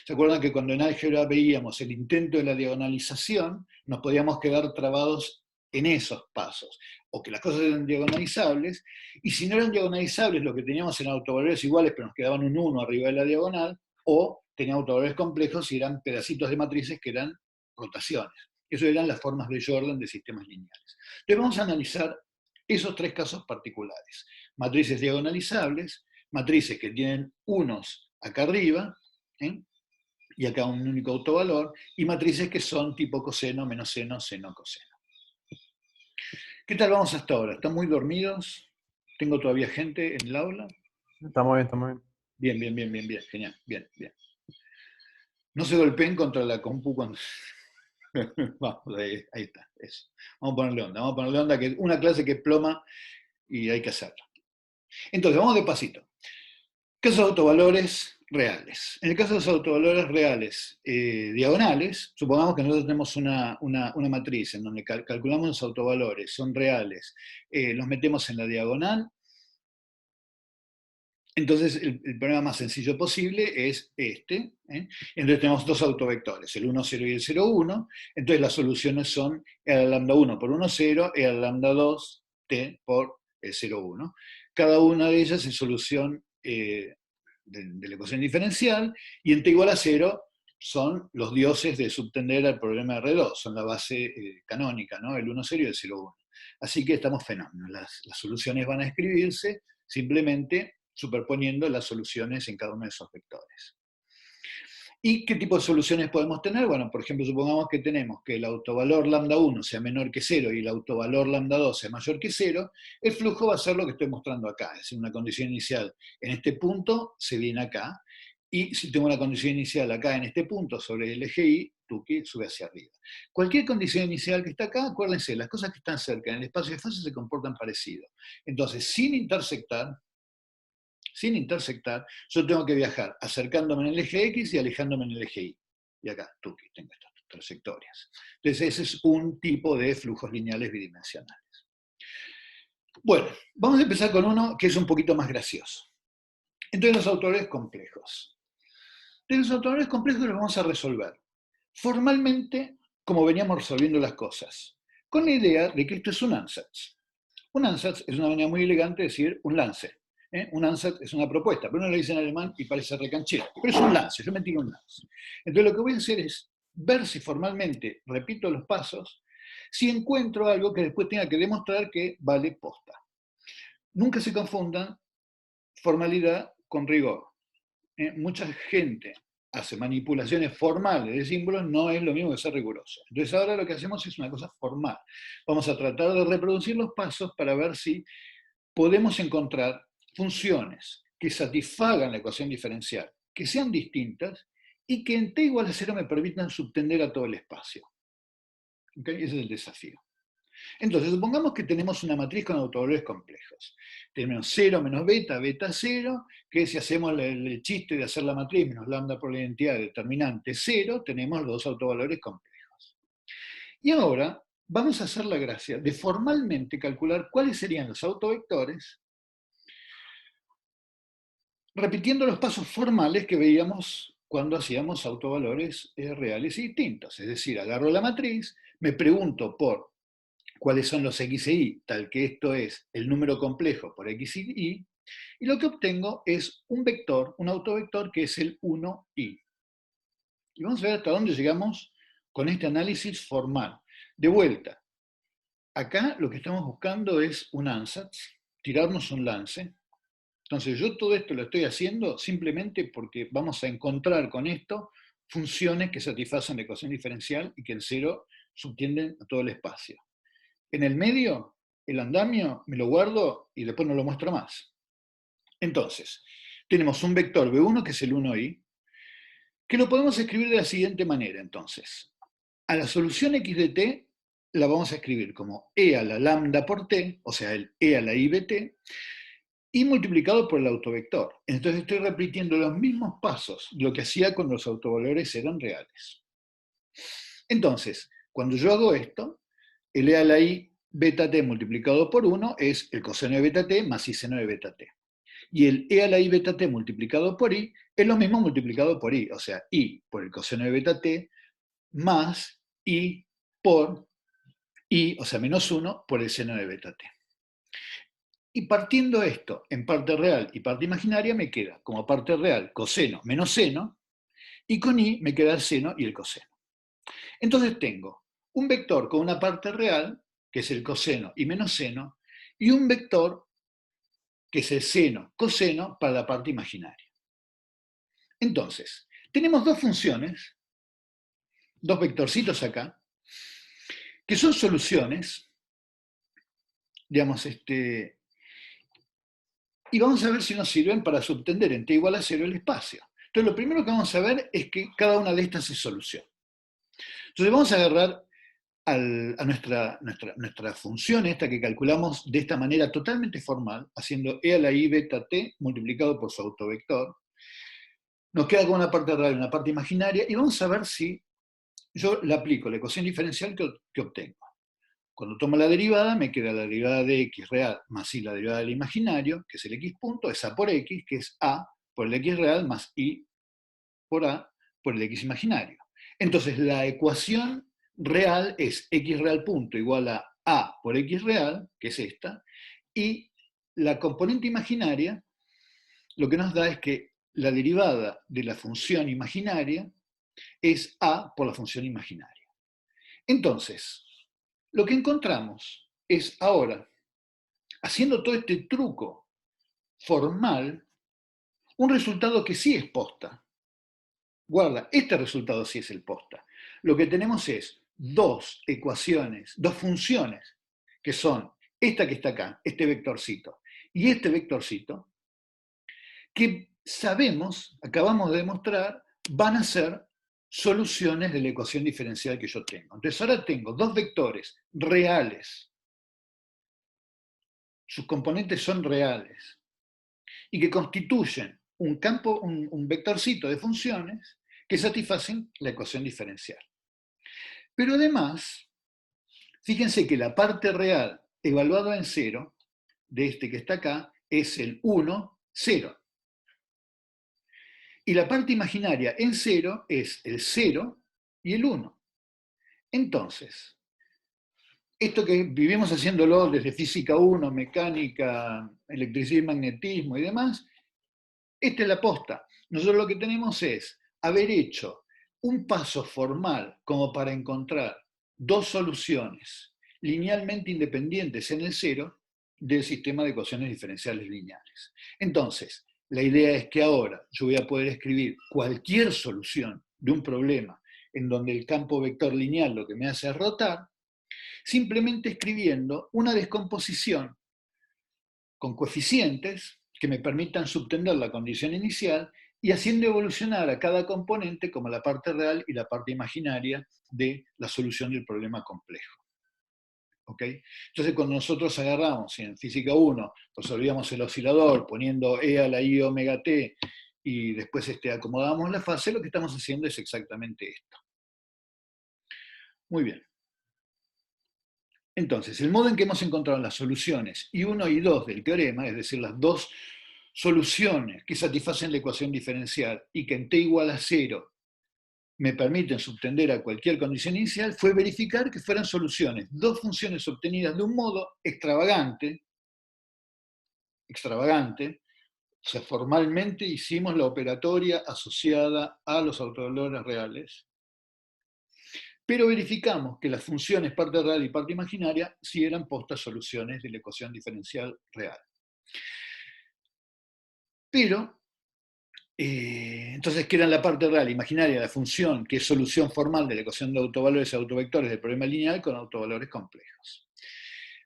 ¿Se acuerdan que cuando en álgebra veíamos el intento de la diagonalización, nos podíamos quedar trabados en esos pasos? O que las cosas eran diagonalizables, y si no eran diagonalizables, lo que teníamos eran autovalores iguales, pero nos quedaban un 1 arriba de la diagonal, o tenían autovalores complejos y eran pedacitos de matrices que eran rotaciones. Eso eran las formas de Jordan de sistemas lineales. Entonces vamos a analizar esos tres casos particulares. Matrices diagonalizables, matrices que tienen unos acá arriba, y acá un único autovalor, y matrices que son tipo coseno, menos seno, seno, coseno. ¿Qué tal vamos hasta ahora? ¿Están muy dormidos? ¿Tengo todavía gente en el aula? Estamos bien, estamos bien. Bien, genial, bien. No se golpeen contra la compu cuando... Vamos, ahí está, eso. Vamos a ponerle onda, que es una clase que es ploma y hay que hacerla. Entonces, vamos despacito. Casos de autovalores reales. En el caso de los autovalores reales diagonales, supongamos que nosotros tenemos una matriz en donde calculamos los autovalores, son reales, los metemos en la diagonal. Entonces, el problema más sencillo posible es este. Entonces tenemos dos autovectores, el 1, 0 y el 0, 1. Entonces las soluciones son e a la lambda 1 por 1, 0, e a la lambda 2, t por el 0, 1. Cada una de ellas es solución de la ecuación diferencial, y en t igual a 0 son los dioses de subtender al problema de R2, son la base canónica, ¿no? El 1, 0 y el 0, 1. Así que estamos fenómenos. Las soluciones van a escribirse simplemente superponiendo las soluciones en cada uno de esos vectores. ¿Y qué tipo de soluciones podemos tener? Bueno, por ejemplo, supongamos que tenemos que el autovalor lambda 1 sea menor que 0 y el autovalor lambda 2 sea mayor que 0, el flujo va a ser lo que estoy mostrando acá, es decir, una condición inicial en este punto se viene acá, y si tengo una condición inicial acá en este punto sobre el eje Y, Tuki sube hacia arriba. Cualquier condición inicial que está acá, acuérdense, las cosas que están cerca en el espacio de fase se comportan parecido. Entonces, sin intersectar, yo tengo que viajar acercándome en el eje X y alejándome en el eje Y. Y acá, tuki, tengo estas trayectorias. Entonces ese es un tipo de flujos lineales bidimensionales. Bueno, vamos a empezar con uno que es un poquito más gracioso. Entonces los autovalores complejos. De los autovalores complejos los vamos a resolver formalmente como veníamos resolviendo las cosas, con la idea de que esto es un ansatz. Un ansatz es una manera muy elegante de decir un lance. Un ansatz es una propuesta, pero uno lo dice en alemán y parece recanchero. Pero es un lance, yo me tiro un lance. Entonces lo que voy a hacer es ver si formalmente repito los pasos, si encuentro algo que después tenga que demostrar que vale posta. Nunca se confundan formalidad con rigor. Mucha gente hace manipulaciones formales de símbolos, no es lo mismo que ser riguroso. Entonces ahora lo que hacemos es una cosa formal. Vamos a tratar de reproducir los pasos para ver si podemos encontrar funciones que satisfagan la ecuación diferencial, que sean distintas y que en t igual a 0 me permitan subtender a todo el espacio. ¿Okay? Ese es el desafío. Entonces, supongamos que tenemos una matriz con autovalores complejos. Tenemos 0 menos beta, beta 0, que si hacemos el chiste de hacer la matriz menos lambda por la identidad determinante 0, tenemos los autovalores complejos. Y ahora vamos a hacer la gracia de formalmente calcular cuáles serían los autovectores, repitiendo los pasos formales que veíamos cuando hacíamos autovalores reales y distintos. Es decir, agarro la matriz, me pregunto por cuáles son los x e y, tal que esto es el número complejo por x y lo que obtengo es un vector, un autovector que es el 1y. Y vamos a ver hasta dónde llegamos con este análisis formal. De vuelta, acá lo que estamos buscando es un ansatz, tirarnos un lance. Entonces yo todo esto lo estoy haciendo simplemente porque vamos a encontrar con esto funciones que satisfacen la ecuación diferencial y que en cero subtienden a todo el espacio. En el medio, el andamio, me lo guardo y después no lo muestro más. Entonces, tenemos un vector B1 que es el 1i, que lo podemos escribir de la siguiente manera, entonces. A la solución x de t la vamos a escribir como e a la lambda por t, o sea, el e a la i de t, y multiplicado por el autovector. Entonces estoy repitiendo los mismos pasos de lo que hacía cuando los autovalores eran reales. Entonces, cuando yo hago esto, el e a la i beta t multiplicado por 1 es el coseno de beta t más i seno de beta t. Y el e a la i beta t multiplicado por i es lo mismo multiplicado por i, o sea, i por el coseno de beta t más i por i, o sea, menos 1 por el seno de beta t. Y partiendo esto en parte real y parte imaginaria, me queda como parte real coseno menos seno, y con i me queda el seno y el coseno. Entonces tengo un vector con una parte real, que es el coseno y menos seno, y un vector que es el seno, coseno, para la parte imaginaria. Entonces, tenemos dos funciones, dos vectorcitos acá, que son soluciones, digamos, y vamos a ver si nos sirven para subtender en t igual a 0 el espacio. Entonces, lo primero que vamos a ver es que cada una de estas es solución. Entonces, vamos a agarrar a nuestra función esta que calculamos de esta manera totalmente formal, haciendo e a la i beta t multiplicado por su autovector. Nos queda con una parte real y una parte imaginaria, y vamos a ver si yo le aplico la ecuación diferencial que obtengo. Cuando tomo la derivada, me queda la derivada de x real más i la derivada del imaginario, que es el x punto, es a por x, que es a por el x real más i por a por el x imaginario. Entonces, la ecuación real es x real punto igual a por x real, que es esta, y la componente imaginaria lo que nos da es que la derivada de la función imaginaria es a por la función imaginaria. Entonces, lo que encontramos es ahora, haciendo todo este truco formal, un resultado que sí es posta. guarda, este resultado sí es el posta. Lo que tenemos es dos ecuaciones, dos funciones, que son esta que está acá, este vectorcito, y este vectorcito, que sabemos, acabamos de demostrar, van a ser soluciones de la ecuación diferencial que yo tengo. Entonces ahora tengo dos vectores reales, sus componentes son reales, y que constituyen un campo, un vectorcito de funciones que satisfacen la ecuación diferencial. Pero además, fíjense que la parte real evaluada en cero, de este que está acá, es el 1, 0. Y la parte imaginaria en cero es el 0 y el 1. Entonces, esto que vivimos haciéndolo desde física 1, mecánica, electricidad y magnetismo y demás, esta es la posta. Nosotros lo que tenemos es haber hecho un paso formal como para encontrar dos soluciones linealmente independientes en el cero del sistema de ecuaciones diferenciales lineales. Entonces, la idea es que ahora yo voy a poder escribir cualquier solución de un problema en donde el campo vector lineal lo que me hace es rotar, simplemente escribiendo una descomposición con coeficientes que me permitan subtender la condición inicial y haciendo evolucionar a cada componente como la parte real y la parte imaginaria de la solución del problema complejo. ¿Okay? Entonces, cuando nosotros agarramos en física 1, resolvíamos el oscilador poniendo E a la I omega t y después acomodábamos la fase, lo que estamos haciendo es exactamente esto. Muy bien. Entonces, el modo en que hemos encontrado las soluciones I1 y 2 del teorema, es decir, las dos soluciones que satisfacen la ecuación diferencial y que en t igual a 0 me permiten subtender a cualquier condición inicial, fue verificar que fueran soluciones, dos funciones obtenidas de un modo extravagante, o sea, formalmente hicimos la operatoria asociada a los autovalores reales, pero verificamos que las funciones parte real y parte imaginaria sí eran postas soluciones de la ecuación diferencial real. Pero, entonces, ¿qué era la parte real? Imaginaria, la función que es solución formal de la ecuación de autovalores y autovectores del problema lineal con autovalores complejos.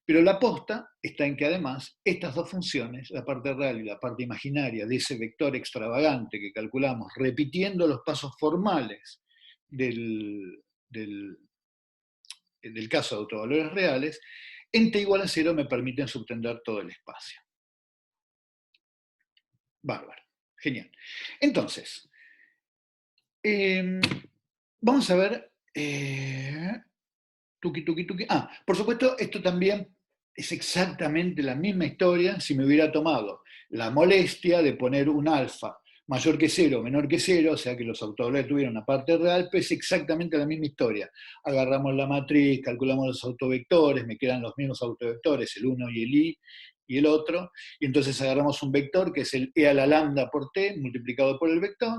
Pero la posta está en que además estas dos funciones, la parte real y la parte imaginaria de ese vector extravagante que calculamos repitiendo los pasos formales del caso de autovalores reales, en t igual a 0 me permiten subtender todo el espacio. Bárbaro. Genial. Entonces, vamos a ver. Tuki. Por supuesto, esto también es exactamente la misma historia si me hubiera tomado la molestia de poner un alfa mayor que 0 o menor que 0, o sea que los autovalores tuvieran una parte real, pues es exactamente la misma historia. Agarramos la matriz, calculamos los autovectores, me quedan los mismos autovectores, el 1 y el i, y el otro, y entonces agarramos un vector que es el e a la lambda por t multiplicado por el vector,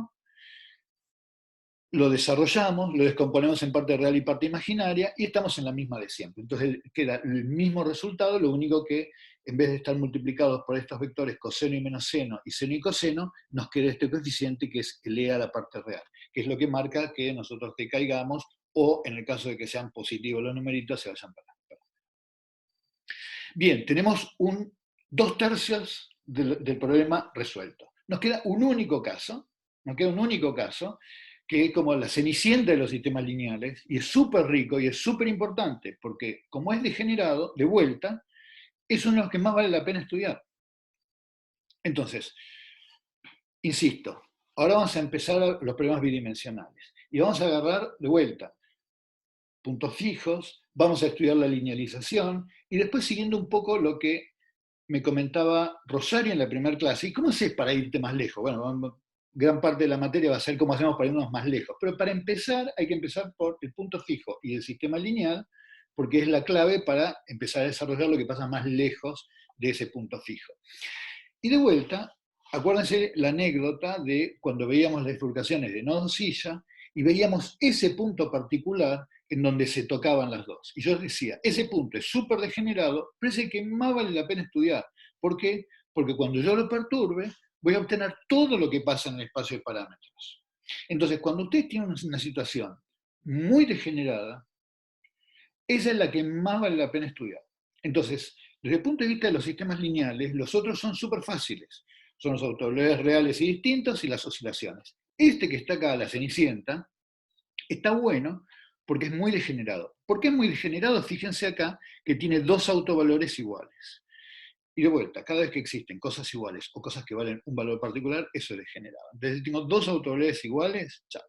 lo desarrollamos, lo descomponemos en parte real y parte imaginaria y estamos en la misma de siempre. Entonces queda el mismo resultado, lo único que en vez de estar multiplicados por estos vectores coseno y menos seno y seno y coseno, nos queda este coeficiente que es el e a la parte real, que es lo que marca que nosotros decaigamos o en el caso de que sean positivos los numeritos se vayan para. Bien, tenemos 2/3 del problema resuelto. Nos queda un único caso, que es como la cenicienta de los sistemas lineales, y es súper rico y es súper importante, porque como es degenerado, de vuelta, es uno de los que más vale la pena estudiar. Entonces, insisto, ahora vamos a empezar los problemas bidimensionales, y vamos a agarrar de vuelta puntos fijos, vamos a estudiar la linealización, y después siguiendo un poco lo que me comentaba Rosario en la primera clase, ¿y cómo haces para irte más lejos? Bueno, gran parte de la materia va a ser cómo hacemos para irnos más lejos, pero para empezar hay que empezar por el punto fijo y el sistema lineal, porque es la clave para empezar a desarrollar lo que pasa más lejos de ese punto fijo. Y de vuelta, acuérdense la anécdota de cuando veíamos las bifurcaciones de nodo-silla y veíamos ese punto particular en donde se tocaban las dos. Y yo decía, ese punto es súper degenerado, pero es el que más vale la pena estudiar. ¿Por qué? Porque cuando yo lo perturbe, voy a obtener todo lo que pasa en el espacio de parámetros. Entonces, cuando ustedes tienen una situación muy degenerada, esa es la que más vale la pena estudiar. Entonces, desde el punto de vista de los sistemas lineales, los otros son súper fáciles. Son los autovalores reales y distintos y las oscilaciones. Este que está acá, la cenicienta, está bueno porque es muy degenerado. ¿Por qué es muy degenerado? Fíjense acá que tiene dos autovalores iguales. Y de vuelta, cada vez que existen cosas iguales o cosas que valen un valor particular, eso es degenerado. Entonces, tengo dos autovalores iguales, chao.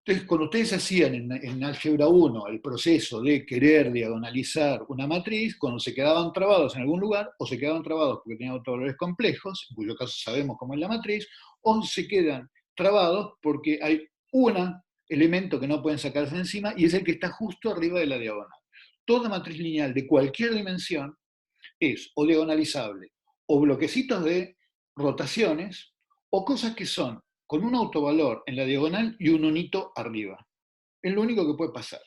Entonces, cuando ustedes hacían en álgebra 1 el proceso de querer diagonalizar una matriz, cuando se quedaban trabados en algún lugar, o se quedaban trabados porque tenían autovalores complejos, en cuyo caso sabemos cómo es la matriz, o se quedan trabados porque hay un elemento que no pueden sacarse de encima y es el que está justo arriba de la diagonal. Toda matriz lineal de cualquier dimensión es o diagonalizable, o bloquecitos de rotaciones, o cosas que son con un autovalor en la diagonal y un unito arriba. Es lo único que puede pasar.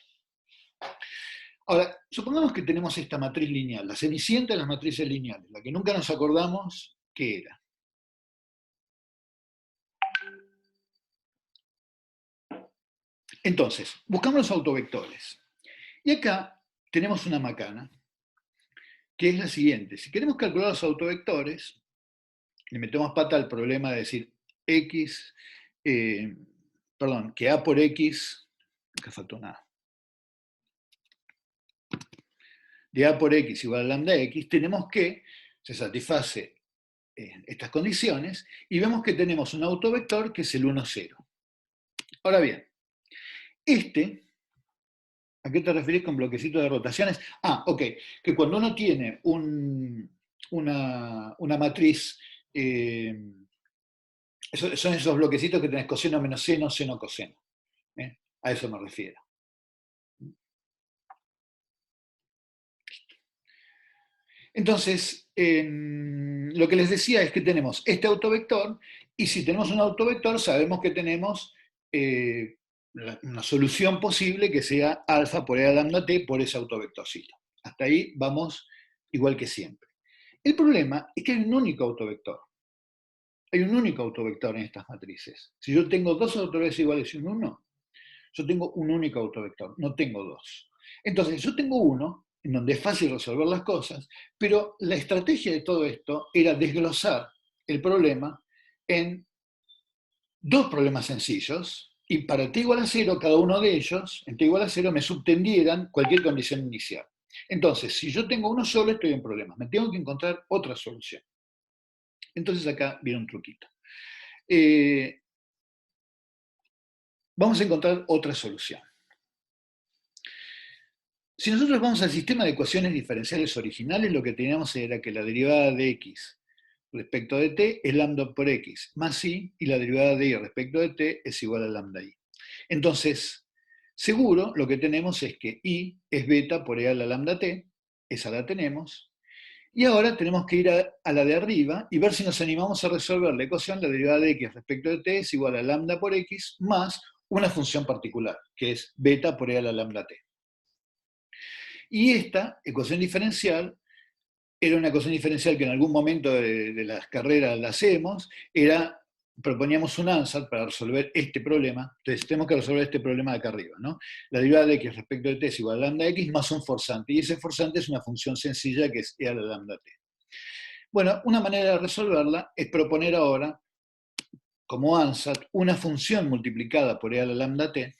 Ahora, supongamos que tenemos esta matriz lineal, la cenicienta de las matrices lineales, la que nunca nos acordamos qué era. Entonces, buscamos los autovectores. Y acá tenemos una macana, que es la siguiente. Si queremos calcular los autovectores, le metemos pata al problema de decir x, que a por x, acá faltó nada, de a por x igual a lambda x, tenemos que se satisface estas condiciones y vemos que tenemos un autovector que es el 1, 0. Ahora bien, ¿a qué te referís con bloquecito de rotaciones? Ok, que cuando uno tiene una matriz, son esos bloquecitos que tenés coseno menos seno, seno coseno. A eso me refiero. Entonces, lo que les decía es que tenemos este autovector, y si tenemos un autovector, sabemos que tenemos una solución posible que sea alfa por e a lambda t por ese autovectorcito. Hasta ahí vamos igual que siempre. El problema es que hay un único autovector. Hay un único autovector en estas matrices. Si yo tengo dos autovectores iguales y un 1, yo tengo un único autovector, no tengo dos. Entonces, yo tengo uno, en donde es fácil resolver las cosas, pero la estrategia de todo esto era desglosar el problema en dos problemas sencillos, y para t igual a 0, cada uno de ellos, en t igual a 0, me subtendieran cualquier condición inicial. Entonces, si yo tengo uno solo, estoy en problemas. Me tengo que encontrar otra solución. Entonces acá viene un truquito. Vamos a encontrar otra solución. Si nosotros vamos al sistema de ecuaciones diferenciales originales, lo que teníamos era que la derivada de x respecto de t es lambda por x más i, y la derivada de y respecto de t es igual a lambda i. Entonces, seguro lo que tenemos es que i es beta por e a la lambda t, esa la tenemos, y ahora tenemos que ir a la de arriba y ver si nos animamos a resolver la ecuación, la derivada de x respecto de t es igual a lambda por x más una función particular, que es beta por e a la lambda t. Y esta ecuación diferencial era una ecuación diferencial que en algún momento de las carreras la hacemos, proponíamos un ansatz para resolver este problema. Entonces tenemos que resolver este problema de acá arriba, ¿no? La derivada de x respecto de t es igual a lambda x más un forzante, y ese forzante es una función sencilla que es e a la lambda t. Bueno, una manera de resolverla es proponer ahora, como ansatz, una función multiplicada por e a la lambda t,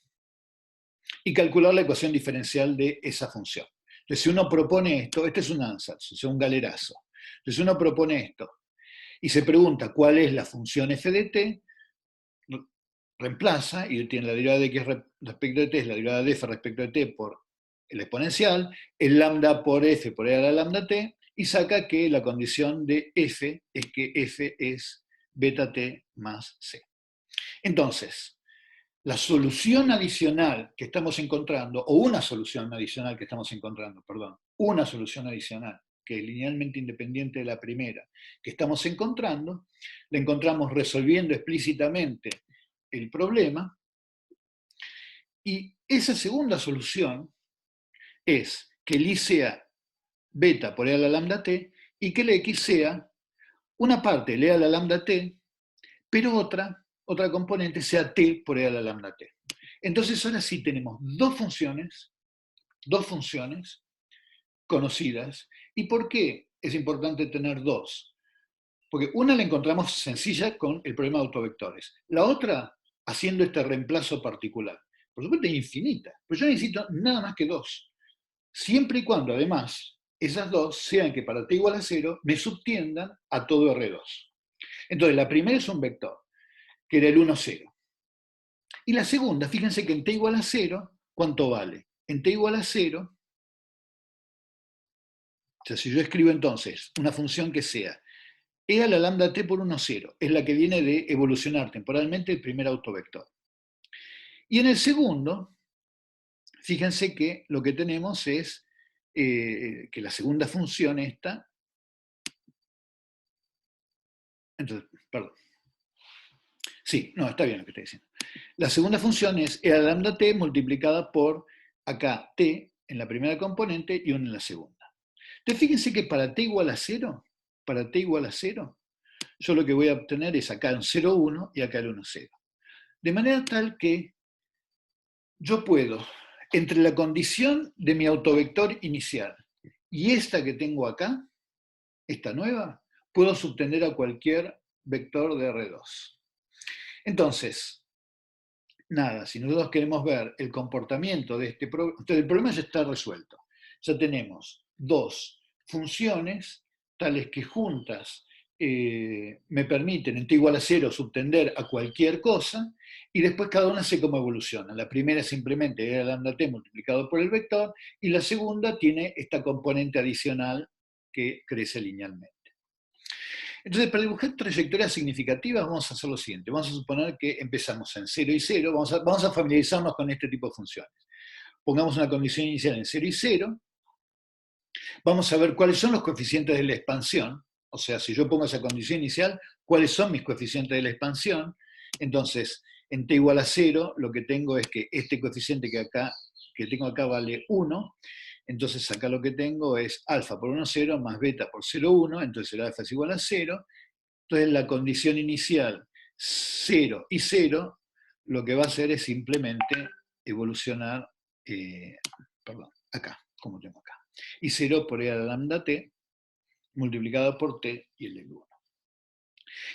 y calcular la ecuación diferencial de esa función. Entonces, si uno propone esto, este es un ansatz, o sea, un galerazo. Entonces, uno propone esto y se pregunta cuál es la función f de t, reemplaza y tiene la derivada de x respecto de t, es la derivada de f respecto de t por el exponencial, el lambda por f por e a la lambda t, y saca que la condición de f es que f es beta t más c. Entonces, la solución adicional que estamos encontrando, o una solución adicional que estamos encontrando, perdón, una solución adicional que es linealmente independiente de la primera, que estamos encontrando, la encontramos resolviendo explícitamente el problema, y esa segunda solución es que el i sea beta por e a la lambda t, y que el x sea una parte de e a la lambda t, pero otra otra componente sea t por e a la lambda t. Entonces ahora sí tenemos dos funciones conocidas. ¿Y por qué es importante tener dos? Porque una la encontramos sencilla con el problema de autovectores. La otra, haciendo este reemplazo particular. Por supuesto, es infinita, pero yo necesito nada más que dos. Siempre y cuando, además, esas dos sean que para t igual a 0 me subtiendan a todo R2. Entonces, la primera es un vector, que era el 1, 0. Y la segunda, fíjense que en t igual a 0, ¿cuánto vale? En t igual a 0, o sea, si yo escribo entonces una función que sea e a la lambda t por 1, 0, es la que viene de evolucionar temporalmente el primer autovector. Y en el segundo, fíjense que lo que tenemos es que la segunda función esta, entonces, perdón. Sí, no, está bien lo que estoy diciendo. La segunda función es e a la lambda t multiplicada por acá t en la primera componente y 1 en la segunda. Entonces fíjense que para t igual a 0, yo lo que voy a obtener es acá un 0, 1 y acá el 1, 0. De manera tal que yo puedo, entre la condición de mi autovector inicial y esta que tengo acá, esta nueva, puedo subtender a cualquier vector de R2. Entonces, nada, si nosotros queremos ver el comportamiento de este problema, entonces el problema ya está resuelto. Ya tenemos dos funciones tales que juntas me permiten en t igual a 0 subtender a cualquier cosa, y después cada una sé cómo evoluciona. La primera simplemente era lambda t multiplicado por el vector, y la segunda tiene esta componente adicional que crece linealmente. Entonces, para dibujar trayectorias significativas vamos a hacer lo siguiente. Vamos a suponer que empezamos en 0 y 0, vamos a familiarizarnos con este tipo de funciones. Pongamos una condición inicial en 0 y 0, vamos a ver cuáles son los coeficientes de la expansión, o sea, si yo pongo esa condición inicial, cuáles son mis coeficientes de la expansión. Entonces, en t igual a 0, lo que tengo es que este coeficiente que tengo acá vale 1, entonces acá lo que tengo es alfa por 1, 0 más beta por 0, 1, entonces el alfa es igual a 0. Entonces la condición inicial 0 y 0 lo que va a hacer es simplemente evolucionar, acá, como tengo acá. Y 0 por e a la lambda t multiplicado por t y el del 1.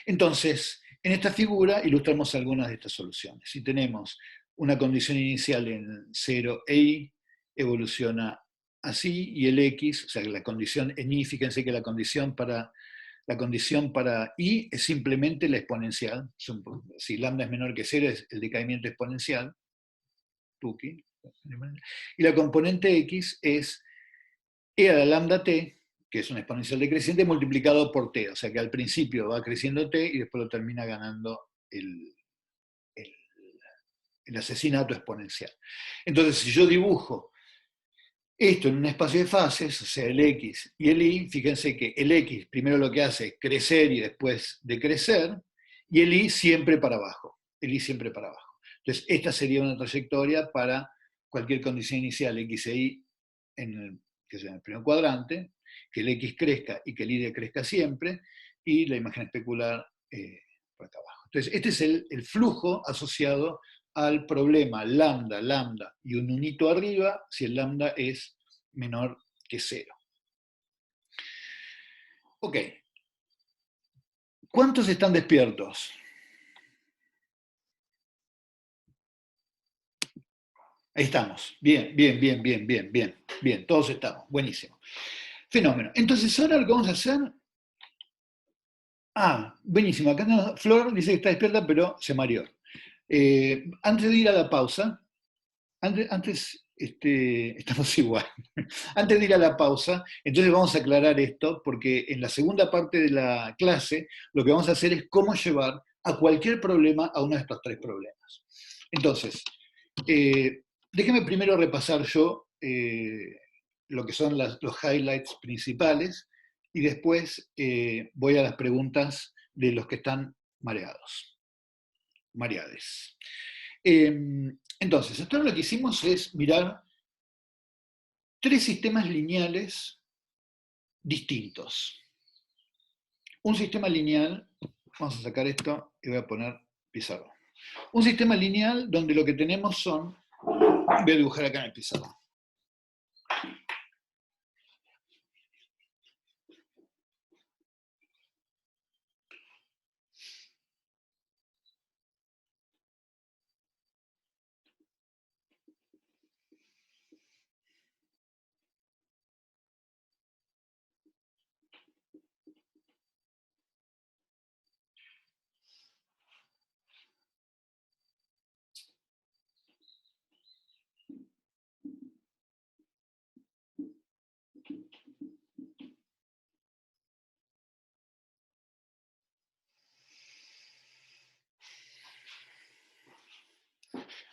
Entonces, en esta figura ilustramos algunas de estas soluciones. Si tenemos una condición inicial en 0 e i, evoluciona así, y el x, o sea, la condición en i, fíjense que la condición para i es simplemente la exponencial. Si lambda es menor que 0, es el decaimiento exponencial. Y la componente x es e a la lambda t, que es una exponencial decreciente, multiplicado por t. O sea que al principio va creciendo t y después lo termina ganando el asesinato exponencial. Entonces, si yo dibujo esto en un espacio de fases, o sea, el x y el y, fíjense que el x primero lo que hace es crecer y después decrecer, y el y siempre para abajo. Entonces, esta sería una trayectoria para cualquier condición inicial x e y en el primer cuadrante, que el x crezca y que el y decrezca siempre, y la imagen especular por acá abajo. Entonces, este es el flujo asociado al problema lambda, lambda y un unito arriba si el lambda es menor que 0. Ok. ¿Cuántos están despiertos? Ahí estamos. Bien, bien, bien, bien, bien, bien. Bien, todos estamos. Buenísimo. Fenómeno. Entonces, ahora lo que vamos a hacer... buenísimo. Acá Flor dice que está despierta, pero se mareó. Antes de ir a la pausa, estamos igual. Antes de ir a la pausa, entonces vamos a aclarar esto, porque en la segunda parte de la clase lo que vamos a hacer es cómo llevar a cualquier problema a uno de estos tres problemas. Entonces, déjenme primero repasar yo lo que son los highlights principales y después voy a las preguntas de los que están mareados. Mareades. Entonces, esto lo que hicimos es mirar tres sistemas lineales distintos. Un sistema lineal, vamos a sacar esto y voy a poner pizarrón. Un sistema lineal donde lo que tenemos son, voy a dibujar acá en el pizarrón.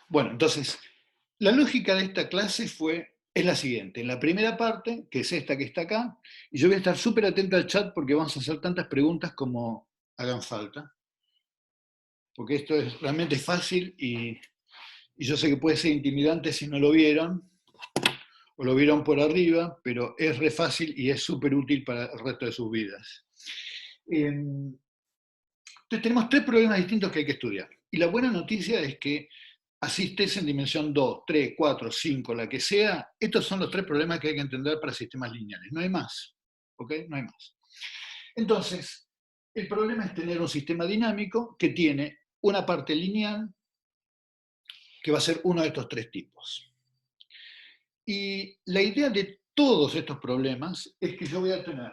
Bueno, entonces, la lógica de esta clase es la siguiente. En la primera parte, que es esta que está acá, y yo voy a estar súper atento al chat porque vamos a hacer tantas preguntas como hagan falta, porque esto es realmente fácil y yo sé que puede ser intimidante si no lo vieron, o lo vieron por arriba, pero es re fácil y es súper útil para el resto de sus vidas. Entonces tenemos 3 problemas distintos que hay que estudiar. Y la buena noticia es que así estés en dimensión 2, 3, 4, 5, la que sea, estos son los 3 problemas que hay que entender para sistemas lineales. No hay más. ¿Ok? No hay más. Entonces, el problema es tener un sistema dinámico que tiene una parte lineal que va a ser uno de estos 3 tipos. Y la idea de todos estos problemas es que yo voy a tener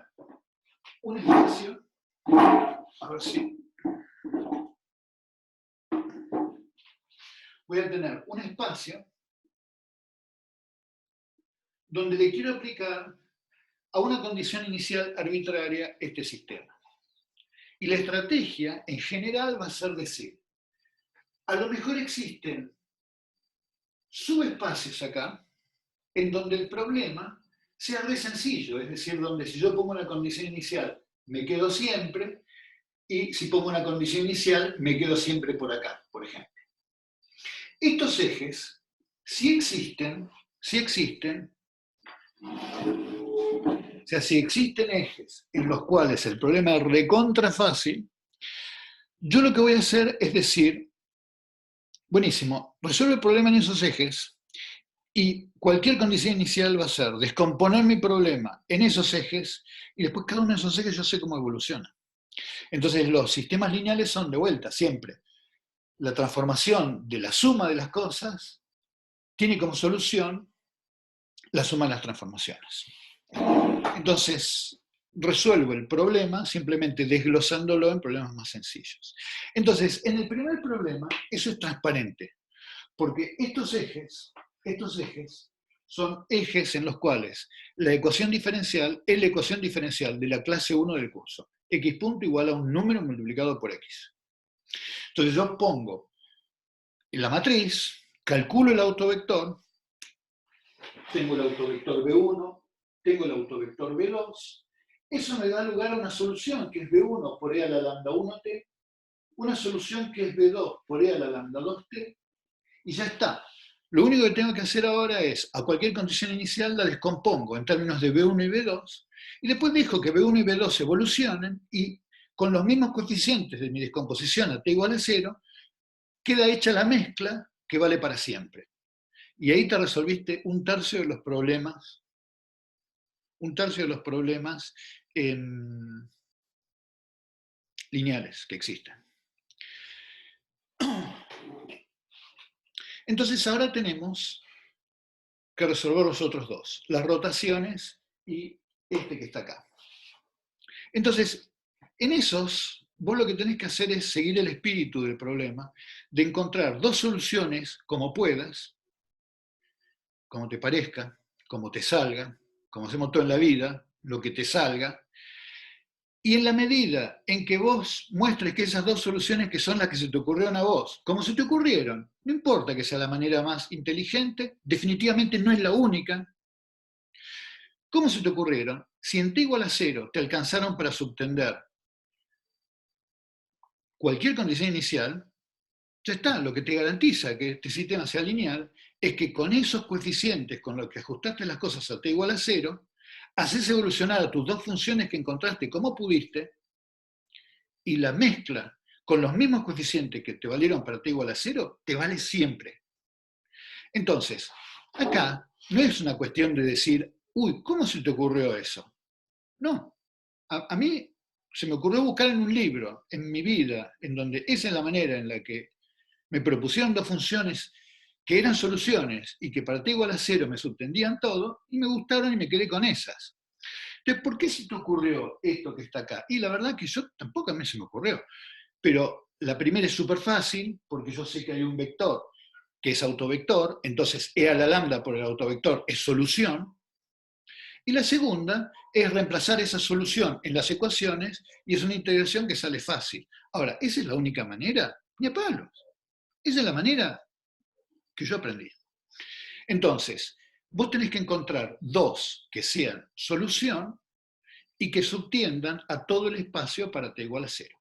un espacio, a ver si, voy a tener un espacio donde le quiero aplicar a una condición inicial arbitraria este sistema. Y la estrategia en general va a ser decir, a lo mejor existen subespacios acá en donde el problema sea re sencillo, es decir, donde si yo pongo una condición inicial me quedo siempre, y si pongo una condición inicial me quedo siempre por acá, por ejemplo. Estos ejes, si existen, o sea, si existen ejes en los cuales el problema es recontra fácil, yo lo que voy a hacer es decir, buenísimo, resuelvo el problema en esos ejes y cualquier condición inicial va a ser descomponer mi problema en esos ejes y después cada uno de esos ejes yo sé cómo evoluciona. Entonces los sistemas lineales son de vuelta, siempre. La transformación de la suma de las cosas tiene como solución la suma de las transformaciones. Entonces, resuelvo el problema simplemente desglosándolo en problemas más sencillos. Entonces, en el primer problema, eso es transparente, porque estos ejes son ejes en los cuales la ecuación diferencial es la ecuación diferencial de la clase 1 del curso. X punto igual a un número multiplicado por X. Entonces yo pongo en la matriz, calculo el autovector, tengo el autovector B1, tengo el autovector B2, eso me da lugar a una solución que es B1 por E a la lambda 1t, una solución que es B2 por E a la lambda 2t, y ya está. Lo único que tengo que hacer ahora es, a cualquier condición inicial la descompongo en términos de B1 y B2, y después dejo que B1 y B2 evolucionen, y con los mismos coeficientes de mi descomposición a t igual a 0, queda hecha la mezcla que vale para siempre. Y ahí te resolviste un tercio de los problemas lineales que existen. Entonces ahora tenemos que resolver los otros dos, las rotaciones y este que está acá. Entonces, en esos, vos lo que tenés que hacer es seguir el espíritu del problema, de encontrar 2 soluciones como puedas, como te parezca, como te salga, como hacemos todo en la vida, lo que te salga, y en la medida en que vos muestres que esas 2 soluciones que son las que se te ocurrieron a vos, como se te ocurrieron, no importa que sea la manera más inteligente, definitivamente no es la única. ¿Cómo se te ocurrieron? Si en t igual a 0 te alcanzaron para subtender cualquier condición inicial, ya está. Lo que te garantiza que este sistema sea lineal es que con esos coeficientes con los que ajustaste las cosas a t igual a 0, haces evolucionar a tus 2 funciones que encontraste como pudiste, y la mezcla con los mismos coeficientes que te valieron para t igual a 0, te vale siempre. Entonces, acá no es una cuestión de decir, uy, ¿cómo se te ocurrió eso? No, a mí se me ocurrió buscar en un libro, en mi vida, en donde esa es la manera en la que me propusieron dos funciones que eran soluciones y que para t igual a 0 me subtendían todo, y me gustaron y me quedé con esas. Entonces, ¿por qué se te ocurrió esto que está acá? Y la verdad que yo tampoco a mí se me ocurrió. Pero la primera es súper fácil, porque yo sé que hay un vector que es autovector, entonces E a la lambda por el autovector es solución. Y la segunda es reemplazar esa solución en las ecuaciones y es una integración que sale fácil. Ahora, ¿esa es la única manera? Ni a palos. Esa es la manera que yo aprendí. Entonces, vos tenés que encontrar dos que sean solución y que subtiendan a todo el espacio para t igual a 0.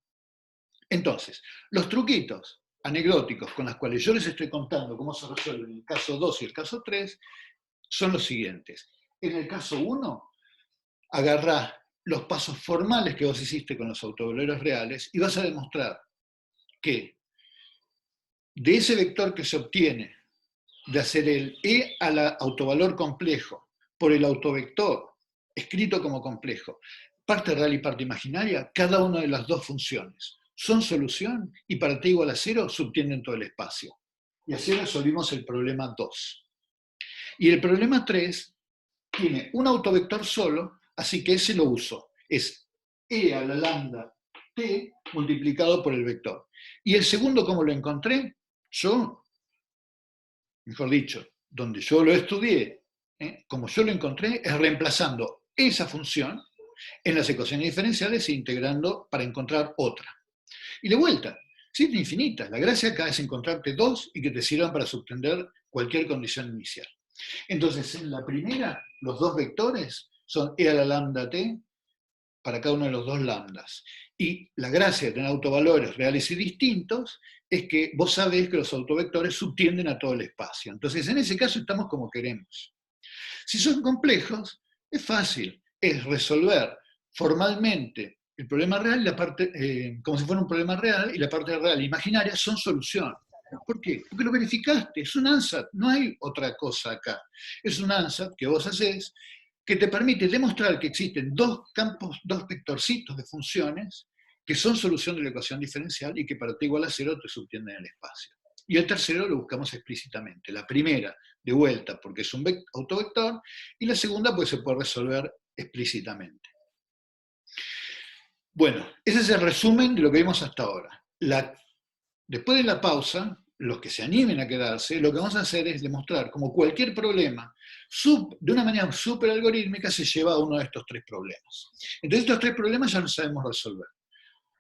Entonces, los truquitos anecdóticos con los cuales yo les estoy contando cómo se resuelven el caso 2 y el caso 3 son los siguientes. En el caso 1, agarrá los pasos formales que vos hiciste con los autovalores reales y vas a demostrar que de ese vector que se obtiene de hacer el E al autovalor complejo por el autovector escrito como complejo, parte real y parte imaginaria, cada una de las dos funciones son solución y para t igual a 0 subtienden todo el espacio. Y así resolvimos el problema 2. Y el problema 3 tiene un autovector solo, así que ese lo uso. Es E a la lambda t multiplicado por el vector. Y el segundo, ¿cómo lo encontré? Yo, mejor dicho, donde yo lo estudié, como yo lo encontré, es reemplazando esa función en las ecuaciones diferenciales e integrando para encontrar otra. Y de vuelta, sí, infinita. La gracia acá es encontrarte dos y que te sirvan para subtender cualquier condición inicial. Entonces, en la primera, los dos vectores son e a la lambda t para cada uno de los dos lambdas. Y la gracia de tener autovalores reales y distintos es que vos sabés que los autovectores subtienden a todo el espacio. Entonces, en ese caso estamos como queremos. Si son complejos, es fácil, es resolver formalmente el problema real, la parte, como si fuera un problema real, y la parte real e imaginaria son solución. ¿Por qué? Porque lo verificaste, es un ANSAT, no hay otra cosa acá. Es un ANSAT que vos hacés que te permite demostrar que existen dos campos, dos vectorcitos de funciones que son solución de la ecuación diferencial y que para t igual a 0 te subtienden el espacio. Y el tercero lo buscamos explícitamente. La primera, de vuelta, porque es un autovector, y la segunda, pues se puede resolver explícitamente. Bueno, ese es el resumen de lo que vimos hasta ahora. Después de la pausa, los que se animen a quedarse, lo que vamos a hacer es demostrar cómo cualquier problema, de una manera súper algorítmica, se lleva a uno de estos tres problemas. Entonces, estos tres problemas ya los sabemos resolver.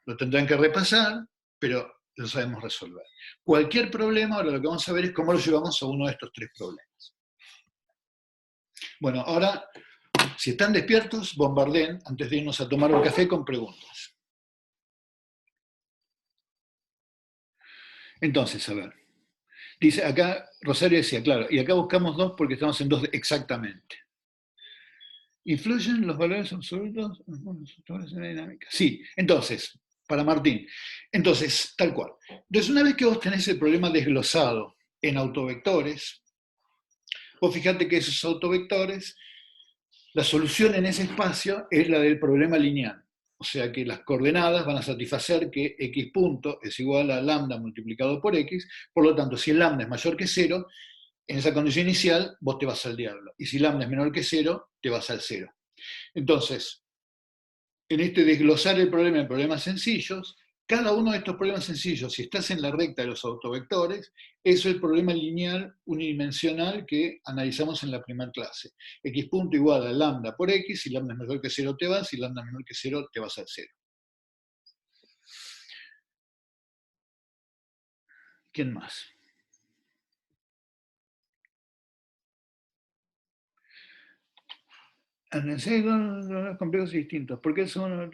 Lo tendrán que repasar, pero lo sabemos resolver. Cualquier problema, ahora lo que vamos a ver es cómo lo llevamos a uno de estos tres problemas. Bueno, ahora, si están despiertos, bombardeen antes de irnos a tomar un café con preguntas. Entonces, a ver. Dice acá, Rosario decía, claro, y acá buscamos dos porque estamos en dos exactamente. ¿Influyen los valores absolutos en la dinámica? Sí, entonces, para Martín. Entonces, tal cual. Entonces, una vez que vos tenés el problema desglosado en autovectores, vos fijate que esos autovectores, la solución en ese espacio es la del problema lineal. O sea que las coordenadas van a satisfacer que x punto es igual a lambda multiplicado por x, por lo tanto, si el lambda es mayor que 0, en esa condición inicial vos te vas al diablo. Y si lambda es menor que 0, te vas al 0. Entonces, en este desglosar el problema en problemas sencillos, cada uno de estos problemas sencillos, si estás en la recta de los autovectores, eso es el problema lineal unidimensional que analizamos en la primera clase. X punto igual a lambda por x, si lambda es mayor que 0 te vas, si lambda es menor que 0 te vas al 0. ¿Quién más? Complejos y distintos. ¿Por qué son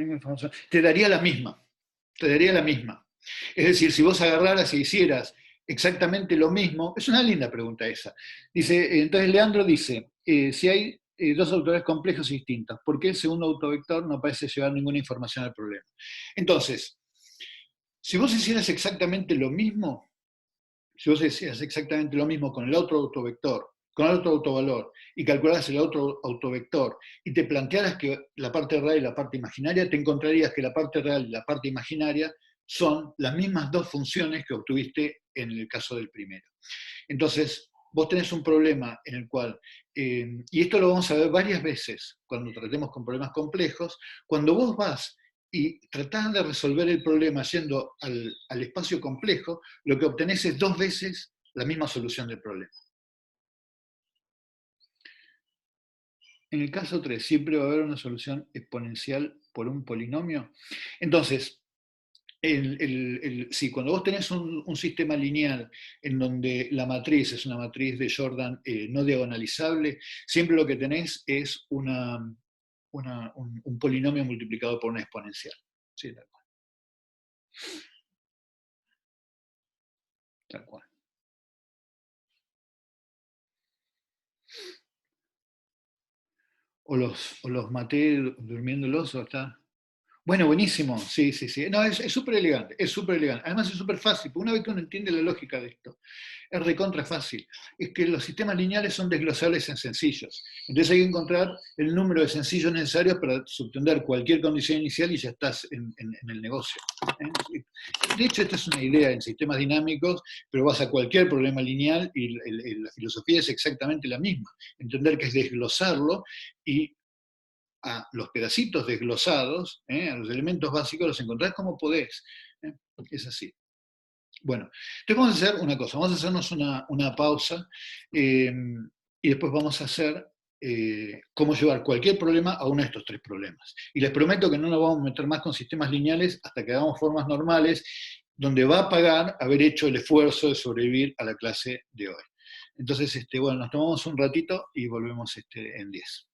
información? Te daría la misma. Te daría la misma. Es decir, si vos agarraras y hicieras exactamente lo mismo, es una linda pregunta esa. Dice, entonces Leandro dice, si hay dos autores complejos y distintos, ¿por qué el segundo autovector no parece llevar ninguna información al problema? Entonces, Si vos hicieras exactamente lo mismo, si vos hicieras exactamente lo mismo con el otro autovector, con el otro autovalor, y calcularas el otro autovector, y te plantearas que la parte real y la parte imaginaria, te encontrarías que la parte real y la parte imaginaria son las mismas dos funciones que obtuviste en el caso del primero. Entonces, vos tenés un problema en el cual, y esto lo vamos a ver varias veces cuando tratemos con problemas complejos, cuando vos vas y tratás de resolver el problema yendo al espacio complejo, lo que obtenés es dos veces la misma solución del problema. En el caso 3, siempre va a haber una solución exponencial por un polinomio. Entonces, sí, cuando vos tenés un sistema lineal en donde la matriz es una matriz de Jordan no diagonalizable, siempre lo que tenés es un polinomio multiplicado por una exponencial. Sí, tal cual. Tal cual. O los maté durmiéndolos, o está. Bueno, buenísimo, sí, sí, sí. No, es súper elegante, es súper elegante. Además es súper fácil, porque una vez que uno entiende la lógica de esto, es recontra fácil. Es que los sistemas lineales son desglosables en sencillos. Entonces hay que encontrar el número de sencillos necesarios para subtender cualquier condición inicial y ya estás en el negocio. De hecho, esta es una idea en sistemas dinámicos, pero vas a cualquier problema lineal y la filosofía es exactamente la misma. Entender que es desglosarlo y a los pedacitos desglosados, a los elementos básicos, los encontrás como podés. Es así. Bueno, entonces vamos a hacer una cosa, vamos a hacernos una pausa y después vamos a hacer cómo llevar cualquier problema a uno de estos tres problemas. Y les prometo que no nos vamos a meter más con sistemas lineales hasta que hagamos formas normales, donde va a pagar haber hecho el esfuerzo de sobrevivir a la clase de hoy. Entonces, bueno, nos tomamos un ratito y volvemos en 10.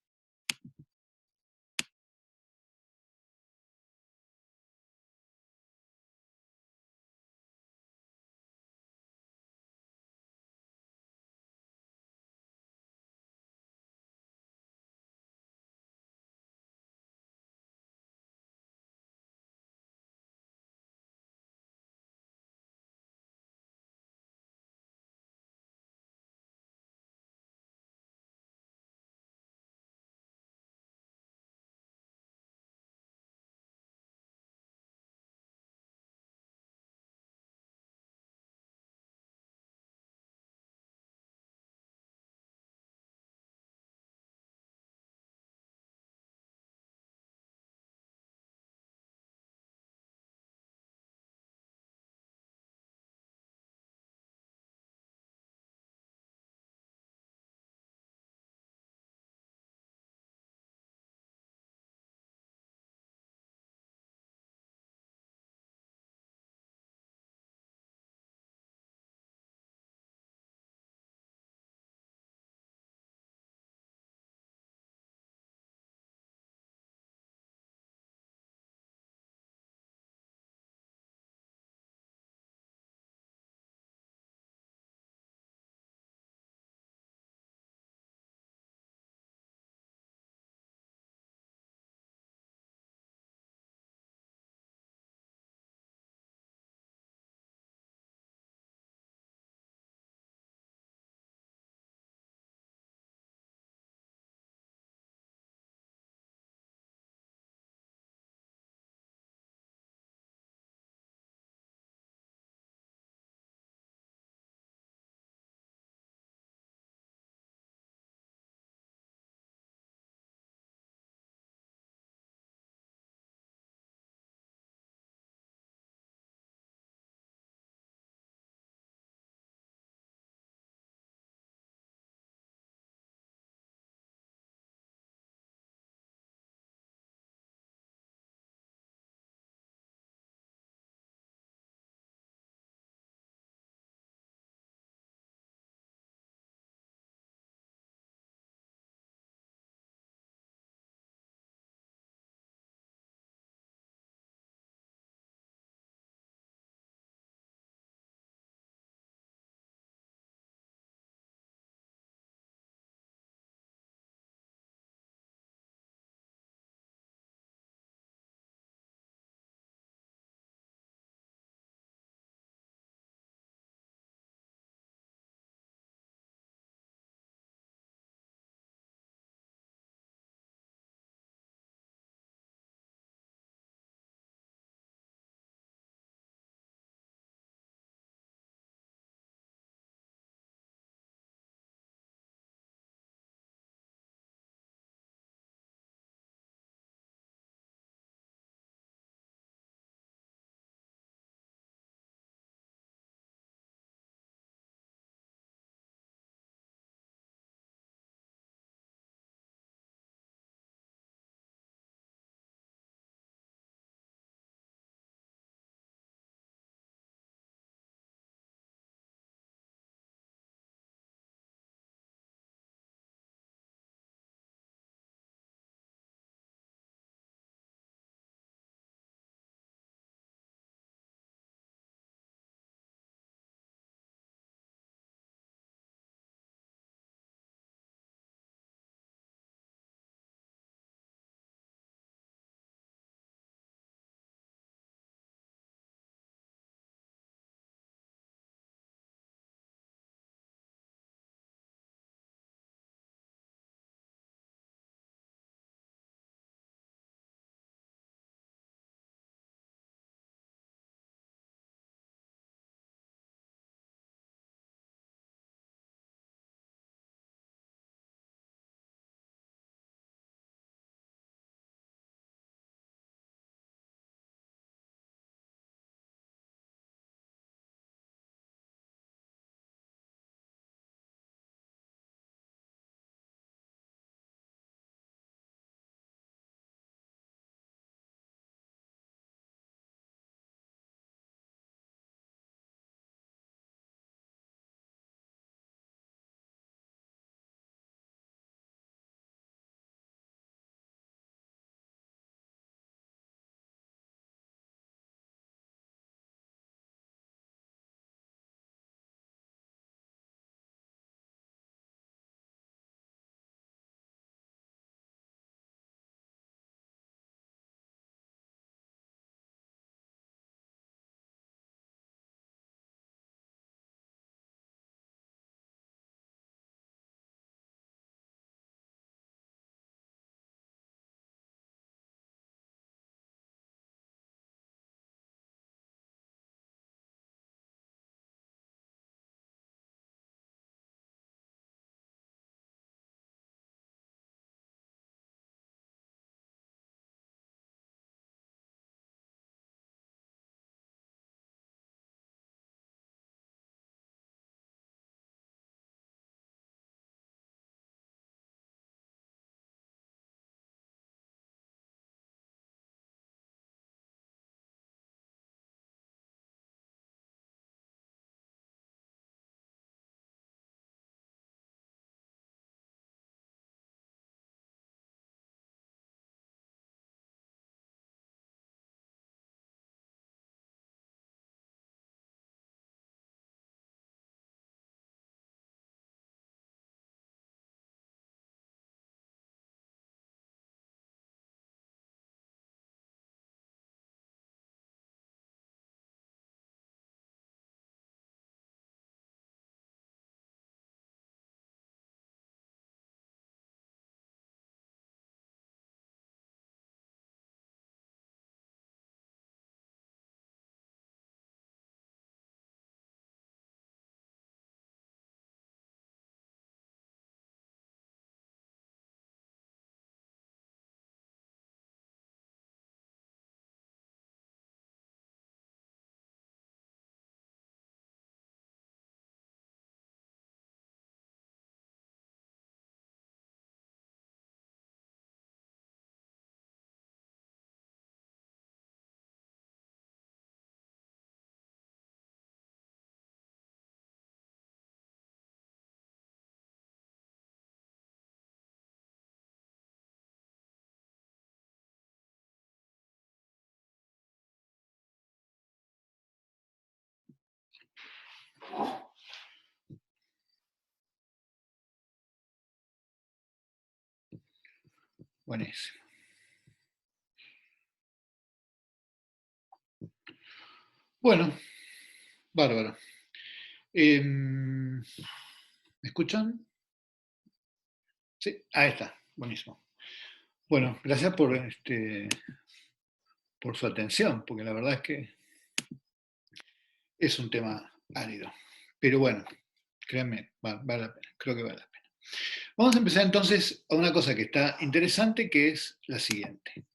Buenísimo. Bueno, bárbaro. ¿Me escuchan? Sí, ahí está, buenísimo. Bueno, gracias por su atención, porque la verdad es que es un tema árido. Pero bueno, créanme, vale la pena, creo que vale la pena. Vamos a empezar entonces a una cosa que está interesante, que es la siguiente.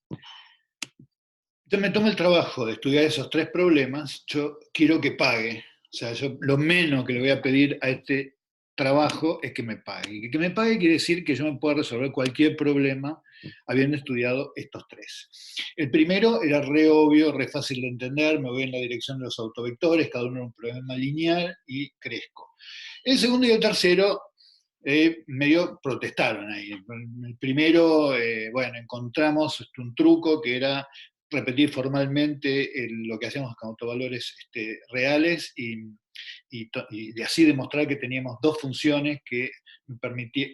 Yo me tomo el trabajo de estudiar esos 3 problemas, yo quiero que pague. O sea, yo lo menos que le voy a pedir a este trabajo es que me pague. Y que me pague quiere decir que yo me pueda resolver cualquier problema habiendo estudiado estos 3. El primero era re obvio, re fácil de entender, me voy en la dirección de los autovectores, cada uno en un problema lineal y crezco. El segundo y el tercero medio protestaron ahí. El primero, bueno, encontramos un truco que era repetir formalmente lo que hacíamos con autovalores reales y así demostrar que teníamos 2 funciones que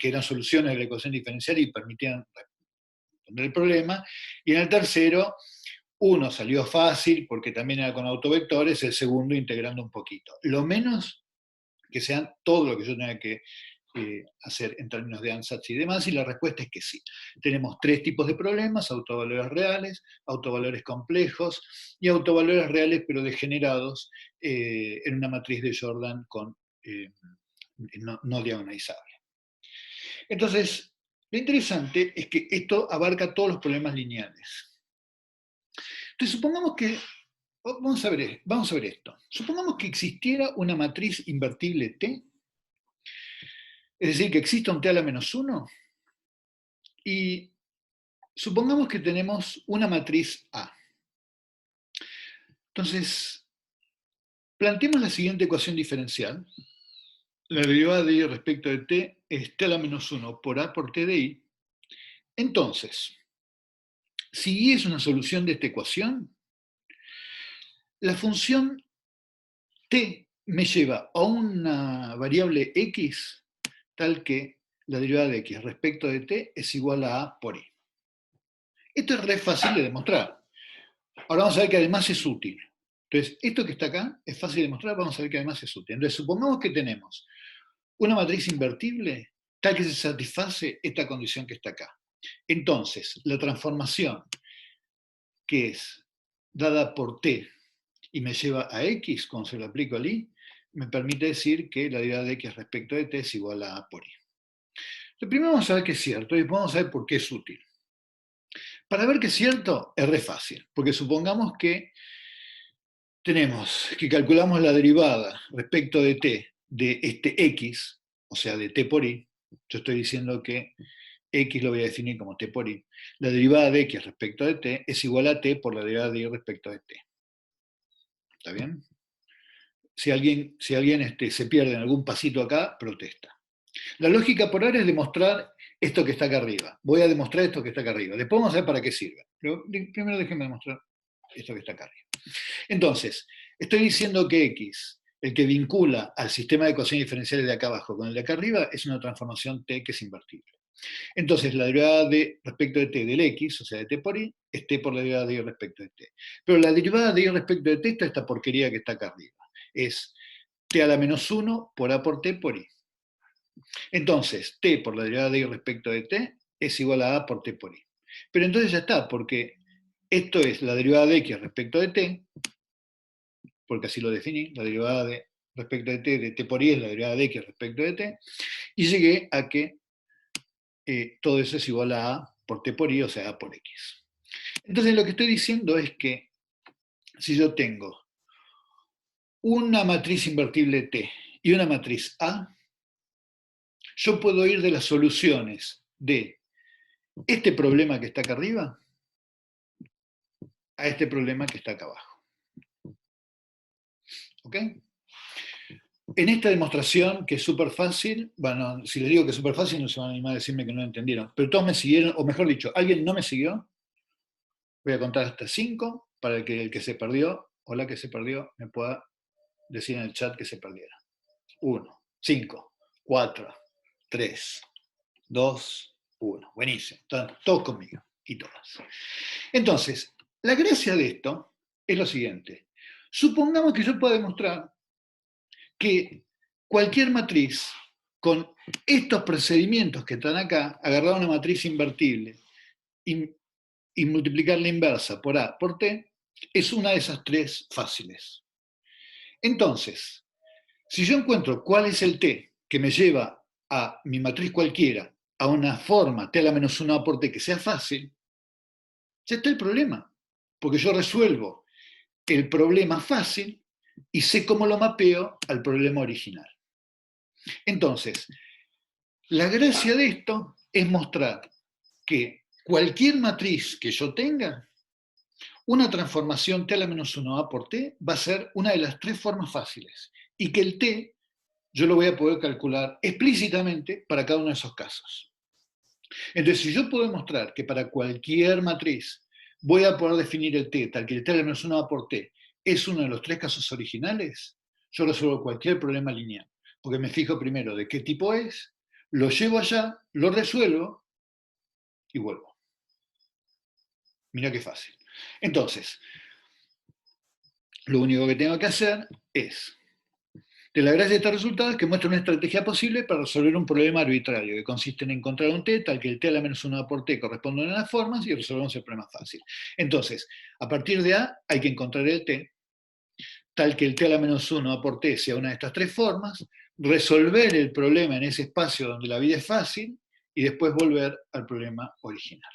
eran soluciones de la ecuación diferencial y permitían responder el problema. Y en el tercero, uno salió fácil porque también era con autovectores, el segundo integrando un poquito. Lo menos que sean todo lo que yo tenga que hacer en términos de ansatz y demás, y la respuesta es que sí. Tenemos 3 tipos de problemas: autovalores reales, autovalores complejos y autovalores reales pero degenerados en una matriz de Jordan no diagonalizable. Entonces, lo interesante es que esto abarca todos los problemas lineales. Entonces, supongamos que, vamos a ver esto, supongamos que existiera una matriz invertible T, es decir, que exista un T a la menos 1, y supongamos que tenemos una matriz A. Entonces, planteemos la siguiente ecuación diferencial. La derivada de I respecto de T es T a la menos 1 por A por T de I. Entonces, si I es una solución de esta ecuación, la función T me lleva a una variable X tal que la derivada de X respecto de T es igual a A por I. Esto es re fácil de demostrar. Ahora vamos a ver que además es útil. Entonces, esto que está acá es fácil de demostrar, vamos a ver que además es útil. Entonces, supongamos que tenemos una matriz invertible tal que se satisface esta condición que está acá. Entonces, la transformación que es dada por T y me lleva a X, cuando se lo aplico al I, me permite decir que la derivada de X respecto de T es igual a A por I. Entonces, primero vamos a ver que es cierto y después vamos a ver por qué es útil. Para ver que es cierto, es re fácil, porque supongamos que tenemos que calculamos la derivada respecto de T de este X, o sea, de T por I. Yo estoy diciendo que X lo voy a definir como T por I. La derivada de X respecto de T es igual a T por la derivada de Y respecto de T. ¿Está bien? Si alguien se pierde en algún pasito acá, protesta. La lógica por ahora es demostrar esto que está acá arriba. Voy a demostrar esto que está acá arriba. Después vamos a ver para qué sirve. Pero primero déjenme demostrar esto que está acá arriba. Entonces, estoy diciendo que X, el que vincula al sistema de ecuaciones diferenciales de acá abajo con el de acá arriba, es una transformación T que es invertible. Entonces, la derivada de respecto de T del X, o sea, de T por I, es T por la derivada de Y respecto de T. Pero la derivada de Y respecto de T está esta porquería que está acá arriba. Es T a la menos 1 por A por T por I. Entonces, T por la derivada de Y respecto de T es igual a A por T por I. Pero entonces ya está, porque esto es la derivada de X respecto de T, porque así lo definí, la derivada de respecto de T por I es la derivada de X respecto de T, y llegué a que todo eso es igual a A por T por I, o sea, A por X. Entonces lo que estoy diciendo es que si yo tengo una matriz invertible T y una matriz A, yo puedo ir de las soluciones de este problema que está acá arriba a este problema que está acá abajo. ¿Ok? En esta demostración, que es súper fácil, bueno, si les digo que es súper fácil, no se van a animar a decirme que no entendieron, pero todos me siguieron, o mejor dicho, alguien no me siguió. Voy a contar hasta 5 para que el que se perdió o la que se perdió me pueda decir en el chat que se perdiera. 1, 5, 4, 3, 2, 1. Buenísimo. Todos conmigo y todas. Entonces, la gracia de esto es lo siguiente. Supongamos que yo pueda demostrar que cualquier matriz con estos procedimientos que están acá, agarrar una matriz invertible y multiplicar la inversa por A por T, es una de esas tres fáciles. Entonces, si yo encuentro cuál es el T que me lleva a mi matriz cualquiera a una forma T a la menos 1 por T que sea fácil, ya está el problema, porque yo resuelvo el problema fácil y sé cómo lo mapeo al problema original. Entonces, la gracia de esto es mostrar que cualquier matriz que yo tenga, una transformación T a la menos 1A por T va a ser una de las tres formas fáciles, y que el T yo lo voy a poder calcular explícitamente para cada uno de esos casos. Entonces, si yo puedo demostrar que para cualquier matriz voy a poder definir el T tal que el T a la menos 1A por T es uno de los tres casos originales, yo resuelvo cualquier problema lineal, porque me fijo primero de qué tipo es, lo llevo allá, lo resuelvo y vuelvo. Mira qué fácil. Entonces, lo único que tengo que hacer es, de la gracia de estos resultados, es que muestra una estrategia posible para resolver un problema arbitrario, que consiste en encontrar un T tal que el T a la menos 1 por T correspondan a las formas y resolvemos el problema fácil. Entonces, a partir de A hay que encontrar el T tal que el T a la menos 1 por T sea una de estas tres formas, resolver el problema en ese espacio donde la vida es fácil y después volver al problema original.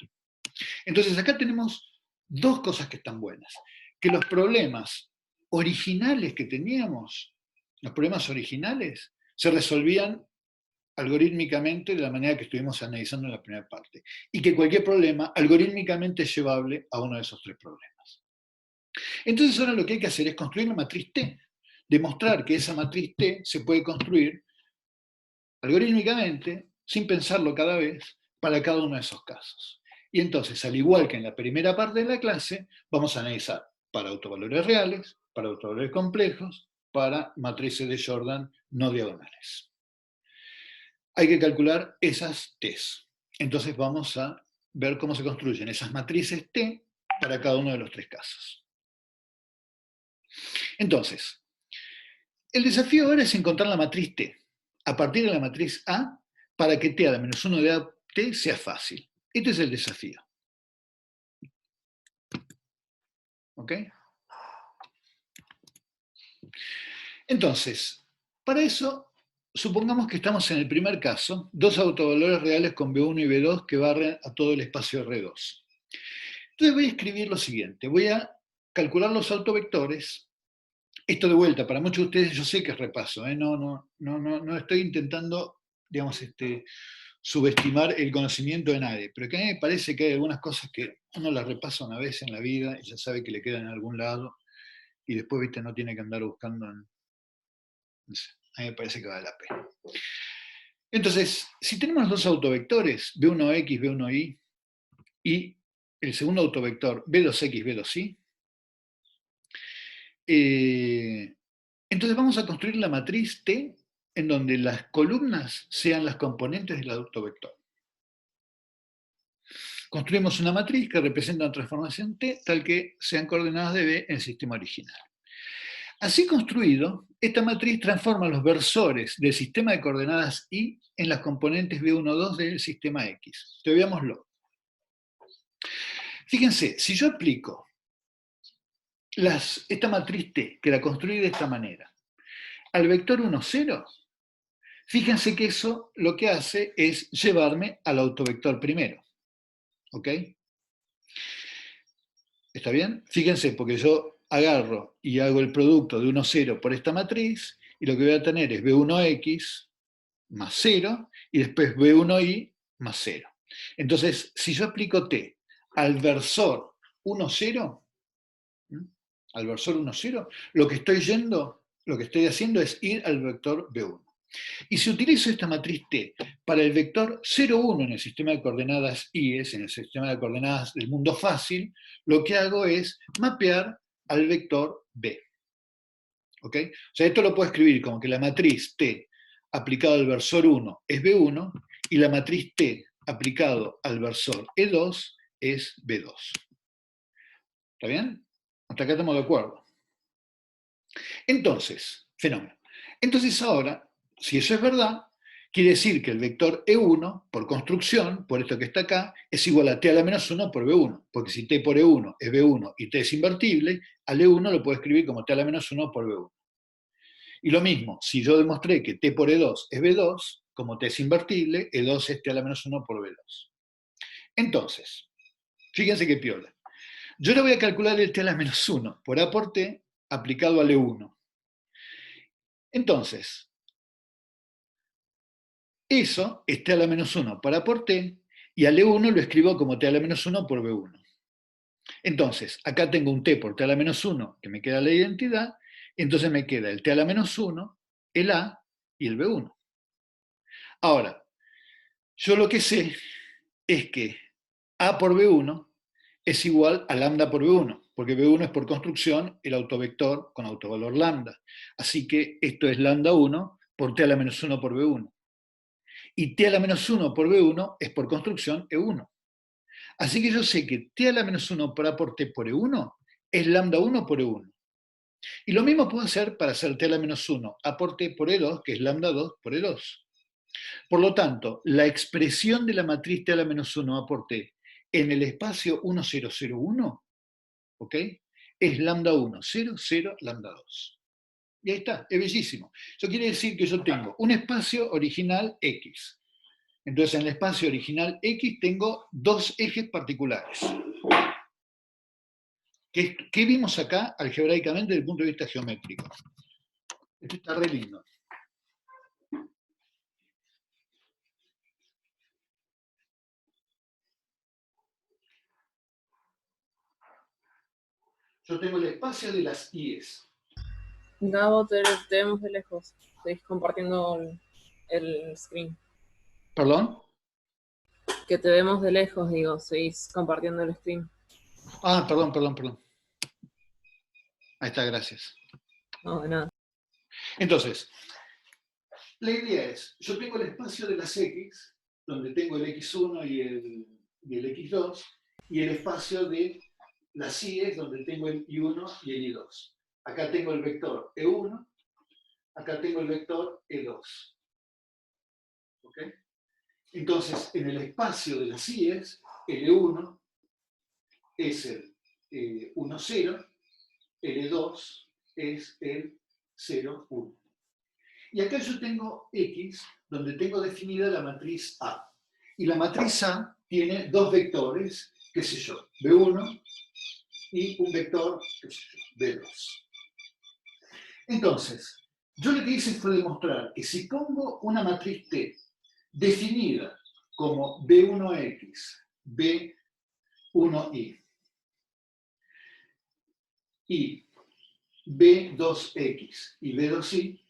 Entonces acá tenemos dos cosas que están buenas. Que los problemas originales que teníamos, los problemas originales, se resolvían algorítmicamente de la manera que estuvimos analizando en la primera parte. Y que cualquier problema algorítmicamente es llevable a uno de esos tres problemas. Entonces ahora lo que hay que hacer es construir una matriz T. Demostrar que esa matriz T se puede construir algorítmicamente, sin pensarlo cada vez, para cada uno de esos casos. Y entonces, al igual que en la primera parte de la clase, vamos a analizar para autovalores reales, para autovalores complejos, para matrices de Jordan no diagonales. Hay que calcular esas T's. Entonces vamos a ver cómo se construyen esas matrices T para cada uno de los tres casos. Entonces, el desafío ahora es encontrar la matriz T a partir de la matriz A para que T a la menos 1 de AT sea fácil. Este es el desafío. ¿Ok? Entonces, para eso, supongamos que estamos en el primer caso, dos autovalores reales con B1 y B2 que barren a todo el espacio R2. Entonces voy a escribir lo siguiente. Voy a calcular los autovectores. Esto de vuelta, para muchos de ustedes yo sé que es repaso. No estoy intentando, digamos, subestimar el conocimiento de nadie, pero que a mí me parece que hay algunas cosas que uno las repasa una vez en la vida y ya sabe que le quedan en algún lado y después, viste, no tiene que andar buscando no sé, a mí me parece que vale la pena. Entonces, si tenemos dos autovectores, B1x, B1y, y el segundo autovector, B2x, B2y, entonces vamos a construir la matriz T en donde las columnas sean las componentes del autovector. Construimos una matriz que representa una transformación T tal que sean coordenadas de B en el sistema original. Así construido, esta matriz transforma los versores del sistema de coordenadas Y en las componentes B1,2 del sistema X. Entonces, veámoslo. Fíjense, si yo aplico esta matriz T, que la construí de esta manera, al vector 1, 0, fíjense que eso lo que hace es llevarme al autovector primero. ¿Ok? ¿Está bien? Fíjense, porque yo agarro y hago el producto de 1, 0 por esta matriz, y lo que voy a tener es B1x más 0, y después B1y más 0. Entonces, si yo aplico T al versor 1, 0, al versor 1, 0, lo que estoy haciendo es ir al vector B1. Y si utilizo esta matriz T para el vector 0, 1 en el sistema de coordenadas IES, en el sistema de coordenadas del mundo fácil, lo que hago es mapear al vector B. ¿Ok? O sea, esto lo puedo escribir como que la matriz T aplicado al versor 1 es B1 y la matriz T aplicado al versor E2 es B2. ¿Está bien? Hasta acá estamos de acuerdo. Entonces, fenómeno. Entonces ahora, si eso es verdad, quiere decir que el vector E1, por construcción, por esto que está acá, es igual a t a la menos 1 por B1. Porque si t por E1 es B1 y t es invertible, al E1 lo puedo escribir como t a la menos 1 por B1. Y lo mismo, si yo demostré que t por E2 es B2, como t es invertible, E2 es t a la menos 1 por B2. Entonces, fíjense qué piola. Yo le voy a calcular el t a la menos 1 por A por t aplicado al E1. Entonces, eso es t a la menos 1 por A por t, y al E1 lo escribo como t a la menos 1 por B1. Entonces, acá tengo un t por t a la menos 1, que me queda la identidad, entonces me queda el t a la menos 1, el A y el B1. Ahora, yo lo que sé es que A por B1 es igual a lambda por B1, porque B1 es por construcción el autovector con autovalor lambda. Así que esto es lambda 1 por t a la menos 1 por B1. Y t a la menos 1 por B1 es por construcción E1. Así que yo sé que t a la menos 1 por A por t por E1 es lambda 1 por E1. Y lo mismo puedo hacer para hacer t a la menos 1 A por t por E2, que es lambda 2 por E2. Por lo tanto, la expresión de la matriz t a la menos 1 A por t en el espacio 1001, ¿ok? Es lambda 1, 0, 0, lambda 2. Y ahí está, es bellísimo. Eso quiere decir que yo tengo un espacio original X. Entonces, en el espacio original X tengo dos ejes particulares. ¿Qué vimos acá algebraicamente desde el punto de vista geométrico? Esto está re lindo. Yo tengo el espacio de las I's. Gabo, te vemos de lejos. Seguís compartiendo el screen. ¿Perdón? Que te vemos de lejos, digo, seguís compartiendo el screen. Ah, perdón. Ahí está, gracias. No, de nada. Entonces, la idea es, yo tengo el espacio de las X, donde tengo el X1 y el X2, y el espacio de las I's, donde tengo el I1 y el I2. Acá tengo el vector E1, acá tengo el vector E2. ¿Ok? Entonces, en el espacio de las I's, el E1 es el 1, 0, el E2 es el 0, 1. Y acá yo tengo X, donde tengo definida la matriz A. Y la matriz A tiene dos vectores, qué sé yo, B1 y un vector, qué sé yo, B2. Entonces, yo lo que hice fue demostrar que si pongo una matriz T definida como B1X, B1Y y B2X y B2Y,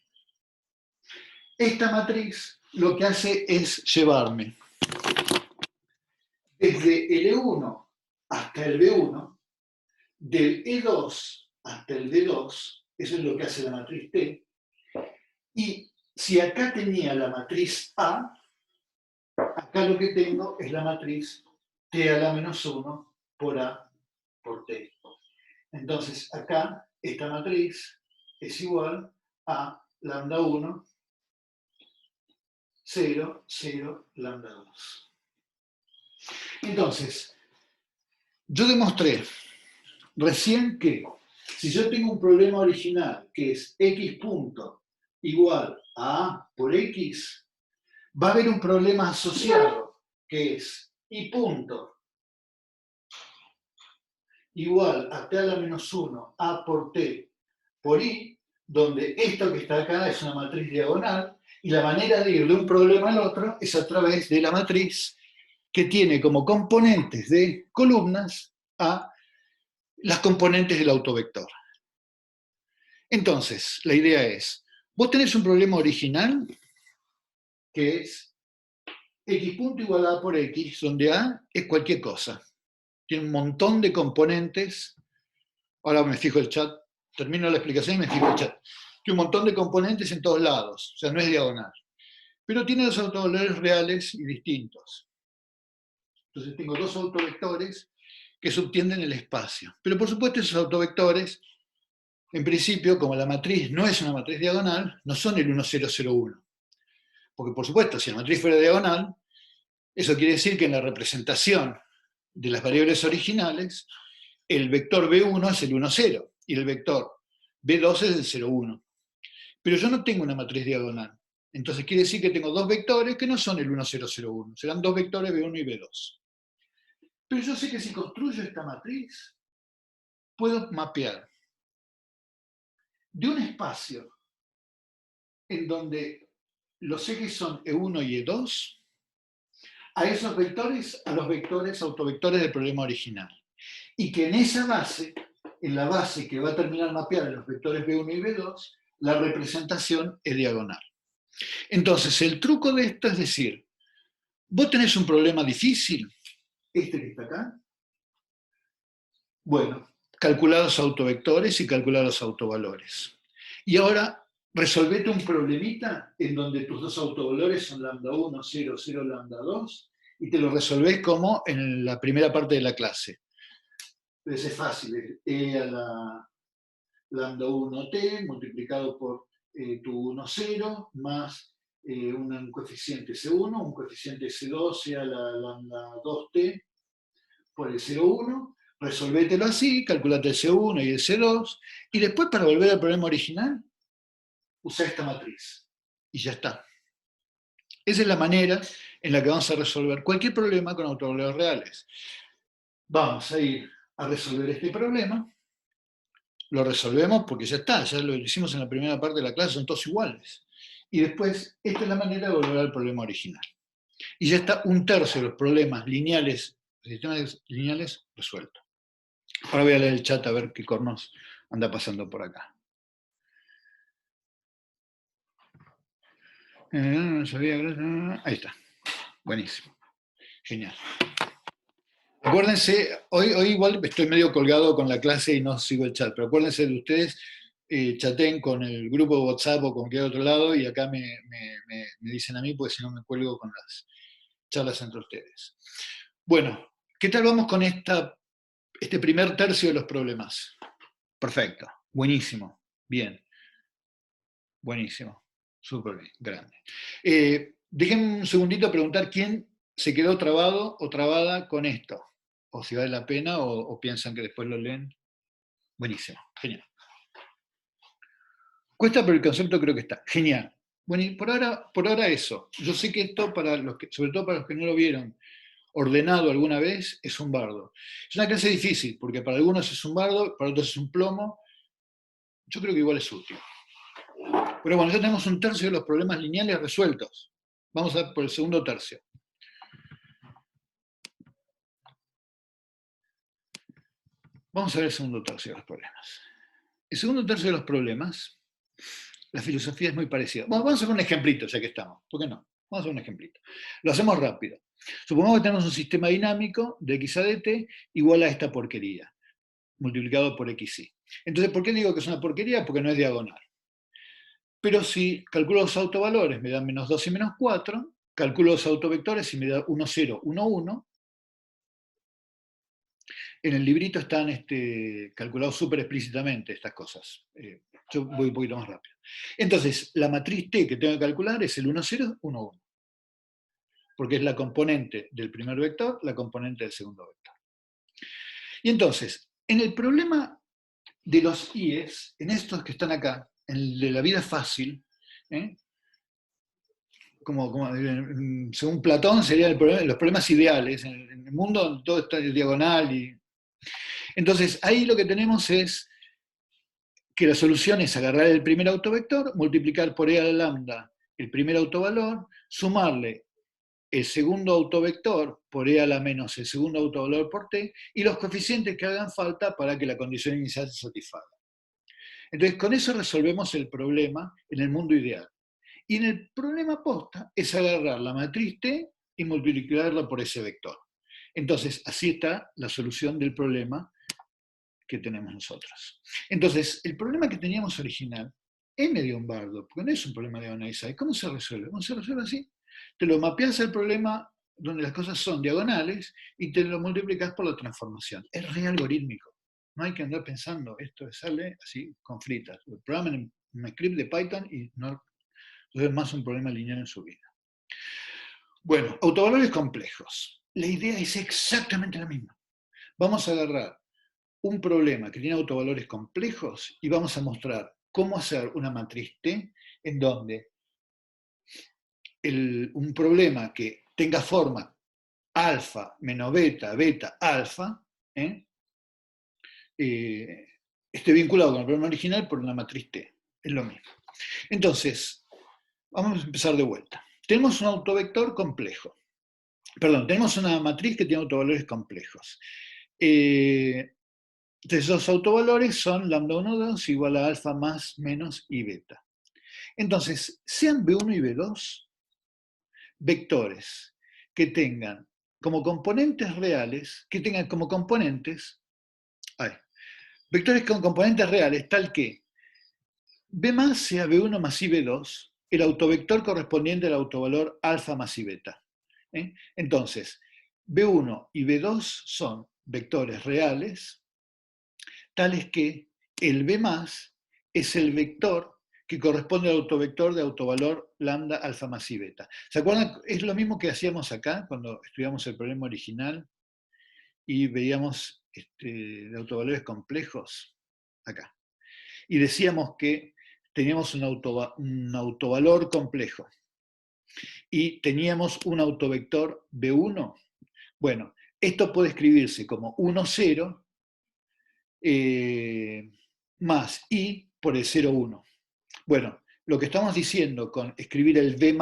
esta matriz lo que hace es llevarme desde el E1 hasta el B1, del E2 hasta el D2, eso es lo que hace la matriz T, y si acá tenía la matriz A, acá lo que tengo es la matriz T a la menos 1 por A por T. Entonces acá esta matriz es igual a lambda 1, 0, 0, lambda 2. Entonces, yo demostré recién que si yo tengo un problema original que es x punto igual a A por x, va a haber un problema asociado que es y punto igual a t a la menos 1 A por t por i, donde esto que está acá es una matriz diagonal, y la manera de ir de un problema al otro es a través de la matriz que tiene como componentes de columnas a las componentes del autovector. Entonces, la idea es, vos tenés un problema original que es x punto igual a A por x, donde A es cualquier cosa. Tiene un montón de componentes. Ahora me fijo el chat, termino la explicación y me fijo el chat. Tiene un montón de componentes en todos lados, o sea, no es diagonal. Pero tiene los autovalores reales y distintos. Entonces tengo dos autovectores que subtienden el espacio. Pero por supuesto esos autovectores, en principio, como la matriz no es una matriz diagonal, no son el 1, 0, 0, 1. Porque por supuesto, si la matriz fuera diagonal, eso quiere decir que en la representación de las variables originales, el vector B1 es el 1, 0 y el vector B2 es el 0, 1. Pero yo no tengo una matriz diagonal. Entonces quiere decir que tengo dos vectores que no son el 1, 0, 0, 1. Serán dos vectores B1 y B2. Pero yo sé que si construyo esta matriz, puedo mapear de un espacio en donde los ejes son E1 y E2 a esos vectores, a los vectores autovectores del problema original. Y que en esa base, en la base que va a terminar mapear en los vectores B1 y B2, la representación es diagonal. Entonces, el truco de esto es decir, vos tenés un problema difícil, este que está acá. Bueno, calcular los autovectores y calcular los autovalores. Y ahora, resolvete un problemita en donde tus dos autovalores son lambda 1, 0, 0, lambda 2, y te lo resolvés como en la primera parte de la clase. Entonces es fácil, es e a la lambda 1t multiplicado por tu 1, 0, más un coeficiente C1, un coeficiente C2 sea la lambda 2t por el 0, 1, resolvételo así, calculate el C1 y el C2, y después para volver al problema original, usa esta matriz, y ya está. Esa es la manera en la que vamos a resolver cualquier problema con autovalores reales. Vamos a ir a resolver este problema, lo resolvemos porque ya está, ya lo hicimos en la primera parte de la clase, son todos iguales. Y después, esta es la manera de volver al problema original. Y ya está un tercio de los problemas lineales, sistemas lineales, resueltos. Ahora voy a leer el chat a ver qué cornos anda pasando por acá. Ahí está. Buenísimo. Genial. Acuérdense, hoy igual estoy medio colgado con la clase y no sigo el chat, pero acuérdense de ustedes, chateen con el grupo de WhatsApp o con cualquier otro lado y acá me dicen a mí, porque si no me cuelgo con las charlas entre ustedes. Bueno, ¿qué tal vamos con este primer tercio de los problemas? Perfecto, buenísimo, bien, buenísimo, súper bien, grande. Déjenme un segundito a preguntar quién se quedó trabado o trabada con esto, o si vale la pena o piensan que después lo leen. Buenísimo, genial. Cuesta, pero el concepto creo que está. Genial. Bueno, y por ahora eso. Yo sé que esto, sobre todo para los que no lo vieron ordenado alguna vez, es un bardo. Es una clase difícil, porque para algunos es un bardo, para otros es un plomo. Yo creo que igual es útil. Pero bueno, ya tenemos un tercio de los problemas lineales resueltos. Vamos a ver por el segundo tercio. Vamos a ver el segundo tercio de los problemas. El segundo tercio de los problemas, la filosofía es muy parecida. Bueno, vamos a hacer un ejemplito, ya que estamos. ¿Por qué no? Vamos a hacer un ejemplito. Lo hacemos rápido. Supongamos que tenemos un sistema dinámico de x a dt igual a esta porquería, multiplicado por xy. Entonces, ¿por qué digo que es una porquería? Porque no es diagonal. Pero si calculo los autovalores, me dan menos 2 y menos 4, calculo los autovectores y me da 1, 0, 1, 1. En el librito están calculados súper explícitamente estas cosas. Yo voy un poquito más rápido. Entonces, la matriz T que tengo que calcular es el 1, 0, 1, 1. Porque es la componente del primer vector, la componente del segundo vector. Y entonces, en el problema de los IES, en estos que están acá, en el de la vida fácil, según Platón serían los problemas ideales, en el mundo todo está diagonal. Entonces, ahí lo que tenemos es que la solución es agarrar el primer autovector, multiplicar por e a la lambda el primer autovalor, sumarle el segundo autovector por e a la menos el segundo autovalor por t, y los coeficientes que hagan falta para que la condición inicial se satisfaga. Entonces, con eso resolvemos el problema en el mundo ideal. Y en el problema posta es agarrar la matriz T y multiplicarla por ese vector. Entonces, así está la solución del problema que tenemos nosotros. Entonces, el problema que teníamos original es medio un bardo, porque no es un problema de Onaiza. ¿Cómo se resuelve? ¿Cómo se resuelve así? Te lo mapeas el problema donde las cosas son diagonales y te lo multiplicas por la transformación. Es re algorítmico. No hay que andar pensando, esto sale así, con fritas. Lo programan en un script de Python y no es más un problema lineal en su vida. Bueno, autovalores complejos. La idea es exactamente la misma. Vamos a agarrar un problema que tiene autovalores complejos y vamos a mostrar cómo hacer una matriz T en donde un problema que tenga forma alfa menos beta, beta, alfa, esté vinculado con el problema original por una matriz T. Es lo mismo. Entonces, vamos a empezar de vuelta. Tenemos un autovector complejo. Perdón, tenemos una matriz que tiene autovalores complejos. Esos autovalores son lambda 1, 2 igual a alfa más, menos y beta. Entonces, sean B1 y B2 vectores que tengan como componentes reales, que tengan como componentes, vectores con componentes reales, tal que B más sea B1 más IB2, el autovector correspondiente al autovalor alfa más I beta. Entonces, B1 y B2 son vectores reales, tales que el B más es el vector que corresponde al autovector de autovalor lambda alfa más I beta. ¿Se acuerdan? Es lo mismo que hacíamos acá cuando estudiamos el problema original y veíamos de autovalores complejos acá. Y decíamos que teníamos un autovalor complejo y teníamos un autovector B1. Bueno, esto puede escribirse como 1, 0 más I por el 0, 1. Bueno, lo que estamos diciendo con escribir el B+,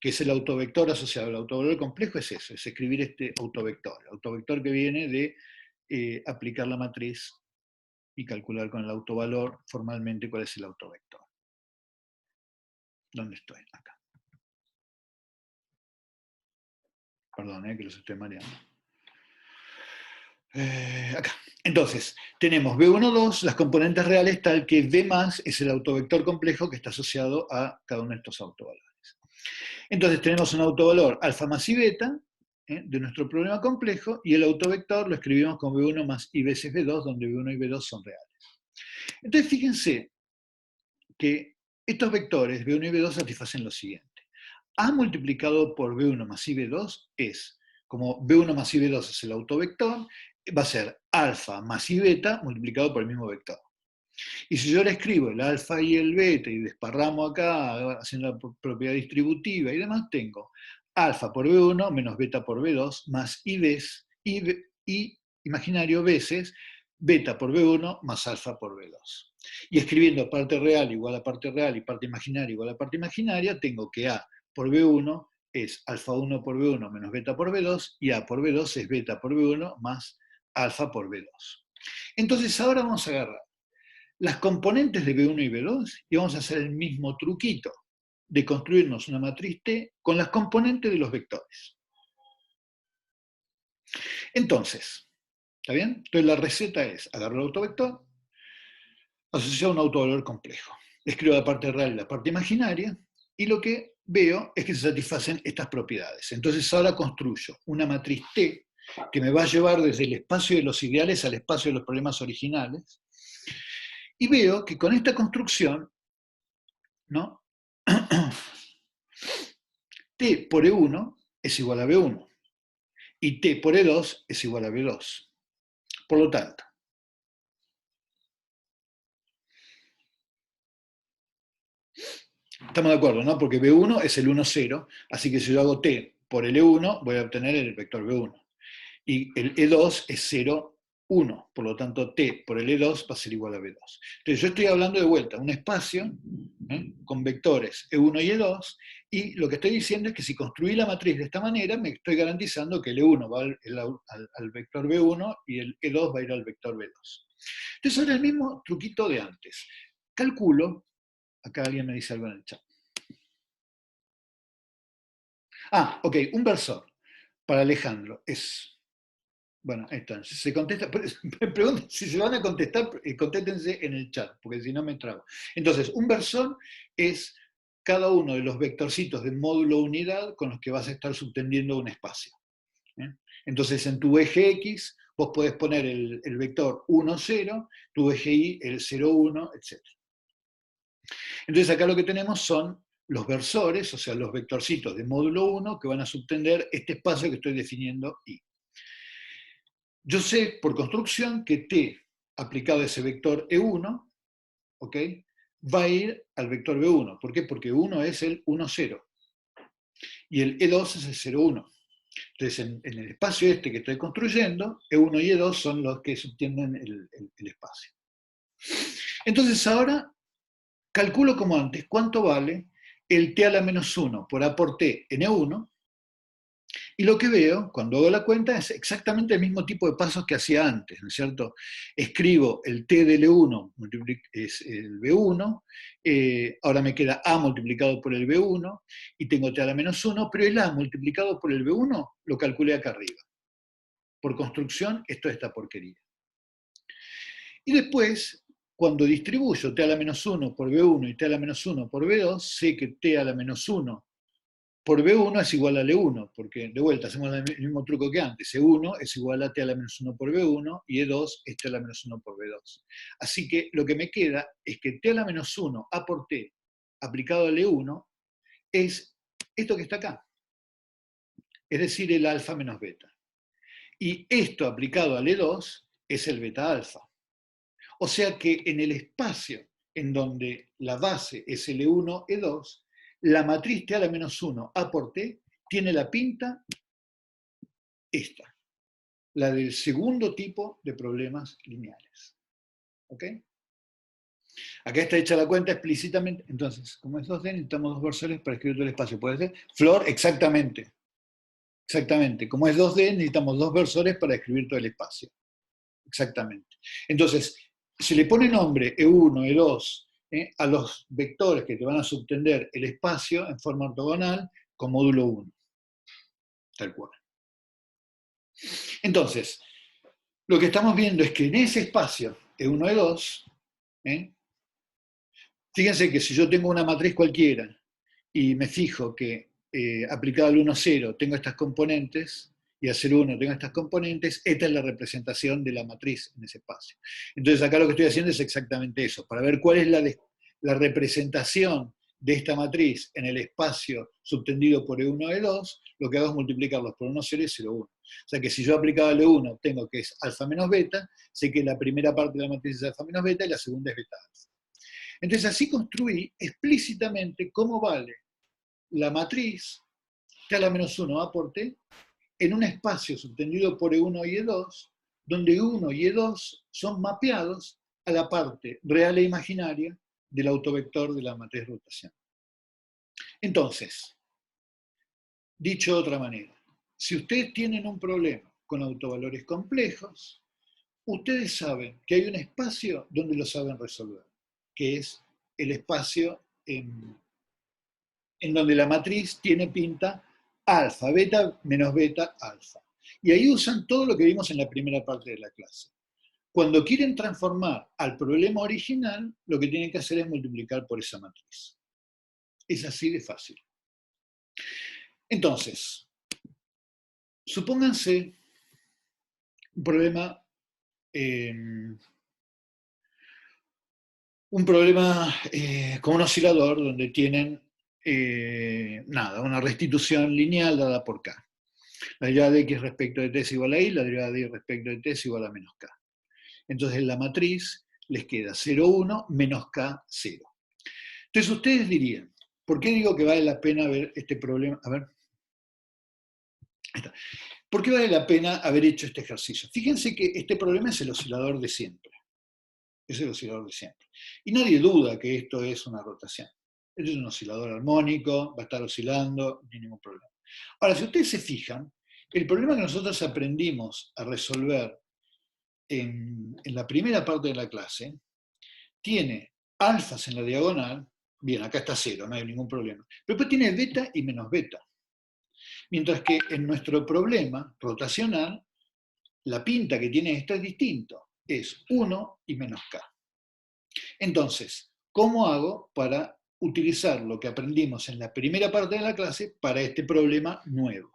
que es el autovector asociado al autovalor complejo, es eso, es escribir este autovector. El autovector que viene de aplicar la matriz y calcular con el autovalor formalmente cuál es el autovector. ¿Dónde estoy? Acá. Perdón, que los estoy mareando. Acá. Entonces, tenemos B1, 2, las componentes reales, tal que B más es el autovector complejo que está asociado a cada uno de estos autovalores. Entonces, tenemos un autovalor alfa más I beta de nuestro problema complejo, y el autovector lo escribimos con B1 más I veces B2, donde B1 y B2 son reales. Entonces, fíjense que estos vectores, B1 y B2, satisfacen lo siguiente. A multiplicado por B1 más IB2 es, como B1 más IB2 es el autovector, va a ser alfa más I beta multiplicado por el mismo vector. Y si yo le escribo el alfa y el beta y desparramo acá, haciendo la propiedad distributiva y demás, tengo alfa por B1 menos beta por B2 más I imaginario veces beta por B1 más alfa por B2. Y escribiendo parte real igual a parte real y parte imaginaria igual a parte imaginaria, tengo que A por B1 es alfa 1 por B1 menos beta por B2, y A por B2 es beta por B1 más alfa por B2. Entonces ahora vamos a agarrar las componentes de B1 y B2 y vamos a hacer el mismo truquito de construirnos una matriz T con las componentes de los vectores. Entonces, ¿está bien? Entonces la receta es agarrar el autovector, asociar un autovalor complejo. Escribo la parte real y la parte imaginaria, y lo que veo es que se satisfacen estas propiedades. Entonces ahora construyo una matriz T que me va a llevar desde el espacio de los ideales al espacio de los problemas originales, y veo que con esta construcción, ¿no? T por E1 es igual a B1, y T por E2 es igual a B2. Por lo tanto, estamos de acuerdo, ¿no? Porque B1 es el 1, 0, así que si yo hago T por el E1, voy a obtener el vector B1. Y el E2 es 0, 1, por lo tanto T por el E2 va a ser igual a B2. Entonces yo estoy hablando de vuelta, un espacio con vectores E1 y E2, y lo que estoy diciendo es que si construí la matriz de esta manera, me estoy garantizando que el E1 va al vector B1 y el E2 va a ir al vector B2. Entonces ahora el mismo truquito de antes. Calculo, acá alguien me dice algo en el chat. Ok, un versor para Alejandro es... Bueno, entonces, se contesta, me preguntan si se van a contestar, contéstense en el chat, porque si no me trabo. Entonces, un versor es cada uno de los vectorcitos del módulo unidad con los que vas a estar subtendiendo un espacio. Entonces en tu eje X vos podés poner el vector 1, 0, tu eje Y el 0, 1, etc. Entonces acá lo que tenemos son los versores, o sea, los vectorcitos de módulo 1 que van a subtender este espacio que estoy definiendo Y. Yo sé por construcción que T aplicado a ese vector E1, ¿ok?, va a ir al vector B1. ¿Por qué? Porque 1 es el 1, 0 y el E2 es el 0, 1. Entonces, en el espacio este que estoy construyendo, E1 y E2 son los que subtienden el espacio. Entonces ahora calculo como antes cuánto vale el T a la menos 1 por A por T en E1, y lo que veo cuando hago la cuenta es exactamente el mismo tipo de pasos que hacía antes, ¿no es cierto? Escribo el T del E1, es el B1, ahora me queda A multiplicado por el B1, y tengo T a la menos 1, pero el A multiplicado por el B1 lo calculé acá arriba. Por construcción, esto es esta porquería. Y después, cuando distribuyo T a la menos 1 por B1 y T a la menos 1 por B2, sé que T a la menos 1 por B1 es igual a E1, porque de vuelta hacemos el mismo truco que antes. E1 es igual a T a la menos 1 por B1 y E2 es T a la menos 1 por B2. Así que lo que me queda es que T a la menos 1 A por T aplicado al E1 es esto que está acá, es decir, el alfa menos beta. Y esto aplicado al E2 es el beta alfa. O sea que en el espacio en donde la base es el E1, E2, la matriz T a la menos 1 A por T tiene la pinta esta, la del segundo tipo de problemas lineales. ¿Ok? Acá está hecha la cuenta explícitamente. Entonces, como es 2D, necesitamos dos versores para escribir todo el espacio. ¿Puede ser? Flor, exactamente. Exactamente. Como es 2D, necesitamos dos versores para escribir todo el espacio. Exactamente. Entonces, se le pone nombre E1, E2, a los vectores que te van a subtender el espacio en forma ortogonal con módulo 1. Tal cual. Entonces, lo que estamos viendo es que en ese espacio, E1, E2, fíjense que si yo tengo una matriz cualquiera y me fijo que aplicado al 1, 0 tengo estas componentes, y a 0, 1 tengo estas componentes, esta es la representación de la matriz en ese espacio. Entonces acá lo que estoy haciendo es exactamente eso, para ver cuál es la representación de esta matriz en el espacio subtendido por E1, E2, lo que hago es multiplicarlos por 1, 0 y 0, 1. O sea que si yo aplicaba al E1 tengo que es alfa menos beta, sé que la primera parte de la matriz es alfa menos beta y la segunda es beta alfa. Entonces así construí explícitamente cómo vale la matriz T a la menos 1 A por T en un espacio subtendido por E1 y E2, donde E1 y E2 son mapeados a la parte real e imaginaria del autovector de la matriz rotación. Entonces, dicho de otra manera, si ustedes tienen un problema con autovalores complejos, ustedes saben que hay un espacio donde lo saben resolver, que es el espacio en donde la matriz tiene pinta alfa, beta menos beta, alfa. Y ahí usan todo lo que vimos en la primera parte de la clase. Cuando quieren transformar al problema original, lo que tienen que hacer es multiplicar por esa matriz. Es así de fácil. Entonces, supónganse un problema con un oscilador donde tienen una restitución lineal dada por K. La derivada de x respecto de t es igual a y, la derivada de y respecto de t es igual a menos k. Entonces en la matriz les queda 0, 1, menos k, 0. Entonces ustedes dirían, ¿por qué digo que vale la pena ver este problema? A ver. Ahí está. ¿Por qué vale la pena haber hecho este ejercicio? Fíjense que este problema es el oscilador de siempre. Es el oscilador de siempre. Y nadie duda que esto es una rotación. Esto es un oscilador armónico, va a estar oscilando, no hay ningún problema. Ahora, si ustedes se fijan, el problema que nosotros aprendimos a resolver en la primera parte de la clase tiene alfas en la diagonal, bien, acá está 0, no hay ningún problema, pero después tiene beta y menos beta. Mientras que en nuestro problema rotacional, la pinta que tiene esta es distinto, es 1 y menos k. Entonces, ¿cómo hago para utilizar lo que aprendimos en la primera parte de la clase para este problema nuevo?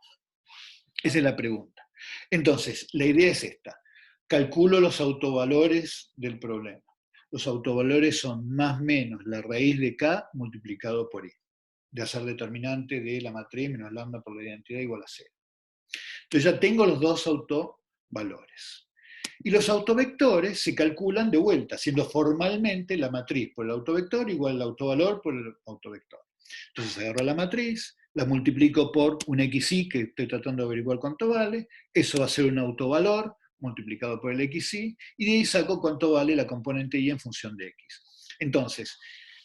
Esa es la pregunta. Entonces, la idea es esta. Calculo los autovalores del problema. Los autovalores son más o menos la raíz de k multiplicado por i, de hacer determinante de la matriz menos lambda por la identidad igual a 0. Entonces ya tengo los dos autovalores. Y los autovectores se calculan de vuelta, siendo formalmente la matriz por el autovector igual al autovalor por el autovector. Entonces agarro la matriz, la multiplico por un xi, que estoy tratando de averiguar cuánto vale, eso va a ser un autovalor multiplicado por el xi, y de ahí saco cuánto vale la componente y en función de x. Entonces,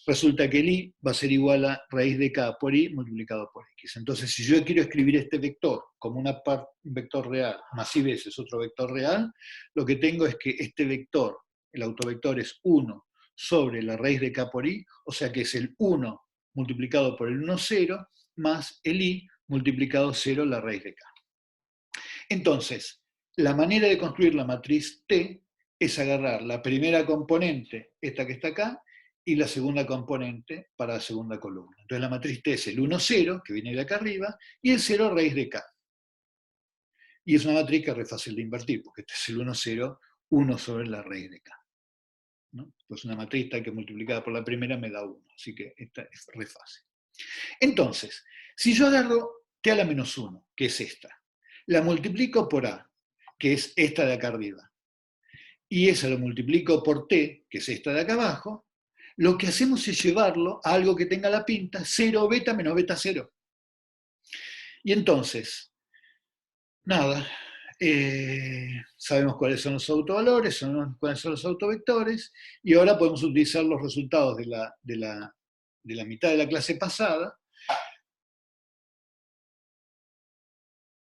resulta que el i va a ser igual a raíz de k por i multiplicado por x. Entonces, si yo quiero escribir este vector como un vector real más i veces otro vector real, lo que tengo es que este vector, el autovector, es 1 sobre la raíz de k por i, o sea que es el 1 multiplicado por el 1, 0, más el i multiplicado 0 la raíz de k. Entonces, la manera de construir la matriz T es agarrar la primera componente, esta que está acá, y la segunda componente para la segunda columna. Entonces la matriz T es el 1, 0, que viene de acá arriba, y el 0 raíz de k. Y es una matriz que es re fácil de invertir, porque este es el 1, 0, 1 sobre la raíz de k. ¿No? Pues una matriz que multiplicada por la primera me da 1, así que esta es re fácil. Entonces, si yo agarro t a la menos 1, que es esta, la multiplico por a, que es esta de acá arriba, y esa lo multiplico por t, que es esta de acá abajo, lo que hacemos es llevarlo a algo que tenga la pinta 0 beta menos beta 0. Y entonces, nada, sabemos cuáles son los autovalores, sabemos cuáles son los autovectores, y ahora podemos utilizar los resultados de la mitad de la clase pasada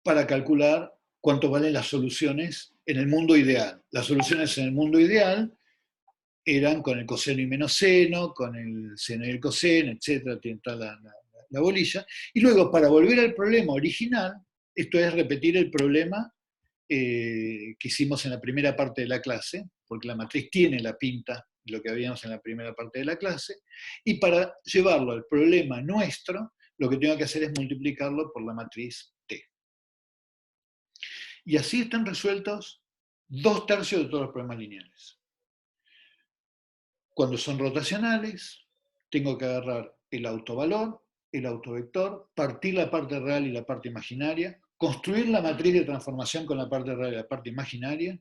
para calcular cuánto valen las soluciones en el mundo ideal. Las soluciones en el mundo ideal eran con el coseno y menos seno, con el seno y el coseno, etc., tiene toda la bolilla. Y luego, para volver al problema original, esto es repetir el problema que hicimos en la primera parte de la clase, porque la matriz tiene la pinta de lo que habíamos en la primera parte de la clase, y para llevarlo al problema nuestro, lo que tengo que hacer es multiplicarlo por la matriz T. Y así están resueltos 2/3 de todos los problemas lineales. Cuando son rotacionales, tengo que agarrar el autovalor, el autovector, partir la parte real y la parte imaginaria, construir la matriz de transformación con la parte real y la parte imaginaria,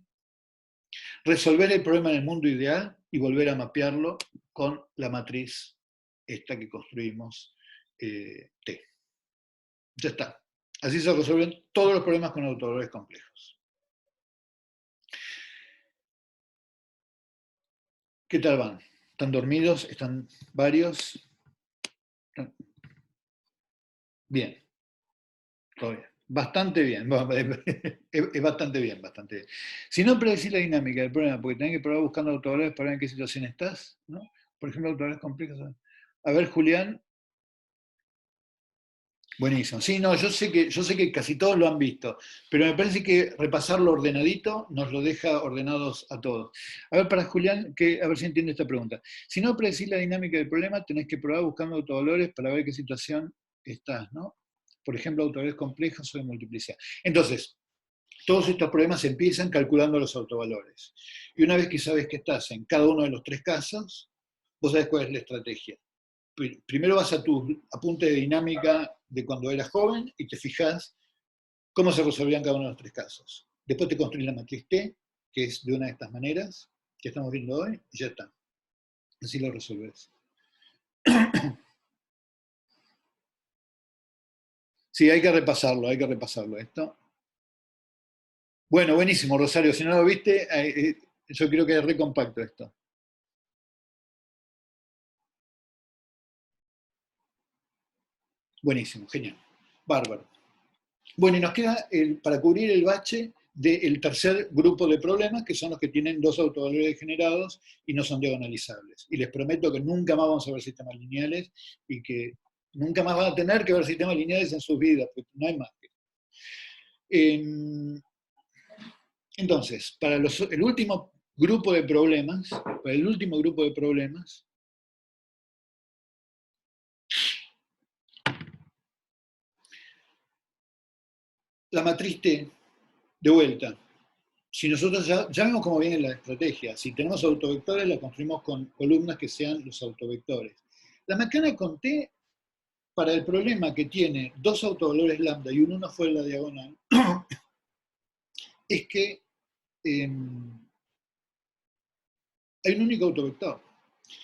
resolver el problema en el mundo ideal y volver a mapearlo con la matriz esta que construimos, T. Ya está. Así se resuelven todos los problemas con autovalores complejos. ¿Qué tal van? ¿Están dormidos? ¿Están varios? Bien. Todo bien. Bastante bien. Es bastante bien, bastante bien. Si no predecís la dinámica del problema, porque tenés que probar buscando autovalores para ver en qué situación estás, ¿no? Por ejemplo, autovalores complejos. A ver, Julián. Buenísimo. Sí, no, yo sé que casi todos lo han visto, pero me parece que repasarlo ordenadito nos lo deja ordenados a todos. A ver, para Julián, a ver si entiende esta pregunta. Si no predecís la dinámica del problema, tenés que probar buscando autovalores para ver qué situación estás, ¿no? Por ejemplo, autovalores complejos o de multiplicidad. Entonces, todos estos problemas empiezan calculando los autovalores. Y una vez que sabes que estás en cada uno de los 3 casos, vos sabés cuál es la estrategia. Primero vas a tu apunte de dinámica de cuando eras joven y te fijas cómo se resolvían cada uno de los 3 casos. Después te construís la matriz T, que es de una de estas maneras que estamos viendo hoy, y ya está. Así lo resolves. Sí, hay que repasarlo esto. Bueno, buenísimo, Rosario. Si no lo viste, yo creo que es re compacto esto. Buenísimo, genial. Bárbaro. Bueno, y nos queda para cubrir el bache del tercer grupo de problemas, que son los que tienen 2 autovalores generados y no son diagonalizables. Y les prometo que nunca más vamos a ver sistemas lineales y que nunca más van a tener que ver sistemas lineales en sus vidas, porque no hay más. Entonces, para el último grupo de problemas, la matriz T, de vuelta, si nosotros ya vemos cómo viene la estrategia, si tenemos autovectores, la construimos con columnas que sean los autovectores. La macana con T, para el problema que tiene dos autovalores lambda y un 1 fuera de la diagonal, es que hay un único autovector.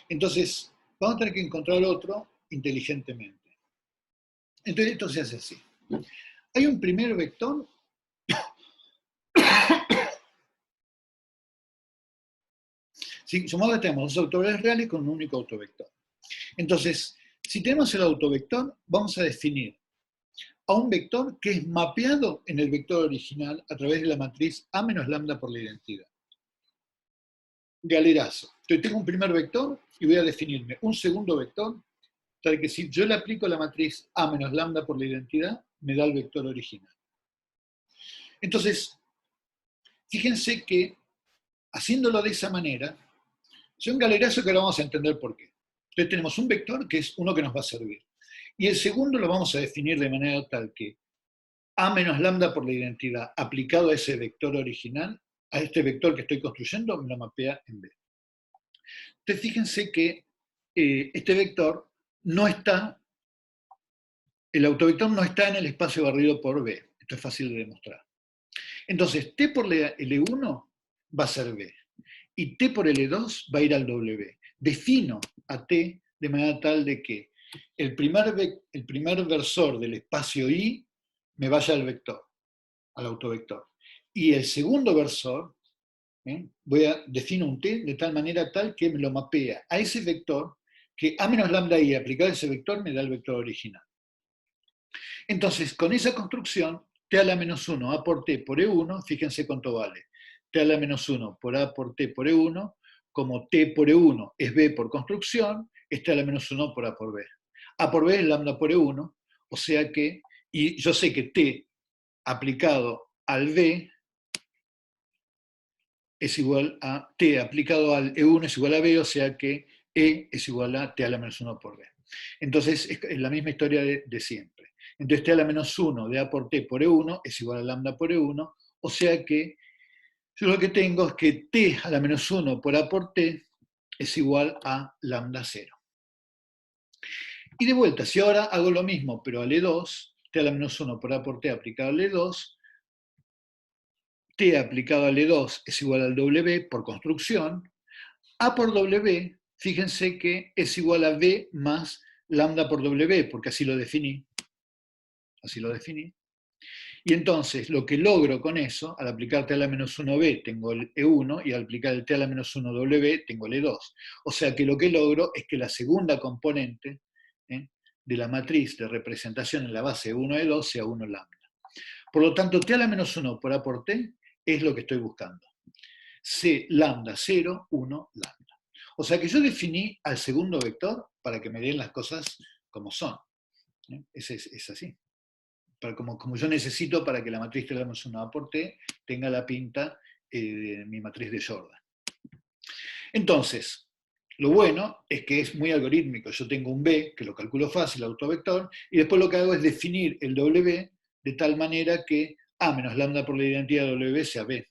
Entonces, vamos a tener que encontrar otro inteligentemente. Entonces, esto se hace así. Hay un primer vector ¿sí? Sumado que tenemos dos autovalores reales con un único autovector. Entonces, si tenemos el autovector, vamos a definir a un vector que es mapeado en el vector original a través de la matriz A menos lambda por la identidad. Galerazo. Entonces tengo un primer vector y voy a definirme un segundo vector, tal que si yo le aplico la matriz A menos lambda por la identidad, me da el vector original. Entonces, fíjense que haciéndolo de esa manera, es un galerazo que ahora vamos a entender por qué. Entonces tenemos un vector que es uno que nos va a servir. Y el segundo lo vamos a definir de manera tal que A menos lambda por la identidad aplicado a ese vector original, a este vector que estoy construyendo, me lo mapea en B. Entonces fíjense que este vector no está, el autovector no está en el espacio barrido por B. Esto es fácil de demostrar. Entonces, T por L1 va a ser B. Y T por L2 va a ir al W. Defino a T de manera tal de que el primer versor del espacio I me vaya al vector, al autovector. Y el segundo versor, defino un T de tal manera tal que me lo mapea a ese vector, que A menos lambda I aplicado a ese vector me da el vector original. Entonces, con esa construcción, T a la menos 1 A por T por E1, fíjense cuánto vale. T a la menos 1 por A por T por E1, como T por E1 es B por construcción, es T a la menos 1 por A por B. A por B es lambda por E1, o sea que, y yo sé que T aplicado al B es igual a T aplicado al E1 es igual a B, o sea que E es igual a T a la menos 1 por B. Entonces es la misma historia de siempre. Entonces T a la menos 1 de A por T por E1 es igual a lambda por E1, o sea que yo lo que tengo es que T a la menos 1 por A por T es igual a lambda 0. Y de vuelta, si ahora hago lo mismo, pero al E2, T a la menos 1 por A por T aplicado al E2, T aplicado al E2 es igual al W por construcción. A por W, fíjense que es igual a B más lambda por W, porque así lo definí. Así lo definí. Y entonces, lo que logro con eso, al aplicar T a la menos 1B tengo el E1, y al aplicar el T a la menos 1W tengo el E2. O sea que lo que logro es que la segunda componente de la matriz de representación en la base 1 E2 sea 1 lambda. Por lo tanto, T a la menos 1 por A por T es lo que estoy buscando. C lambda 0, 1 lambda. O sea que yo definí al segundo vector para que me den las cosas como son. Es así. Como yo necesito para que la matriz T a la menos 1 A por T tenga la pinta de mi matriz de Jordan. Entonces, lo bueno es que es muy algorítmico. Yo tengo un B, que lo calculo fácil, autovector, y después lo que hago es definir el W de tal manera que A menos lambda por la identidad W sea B,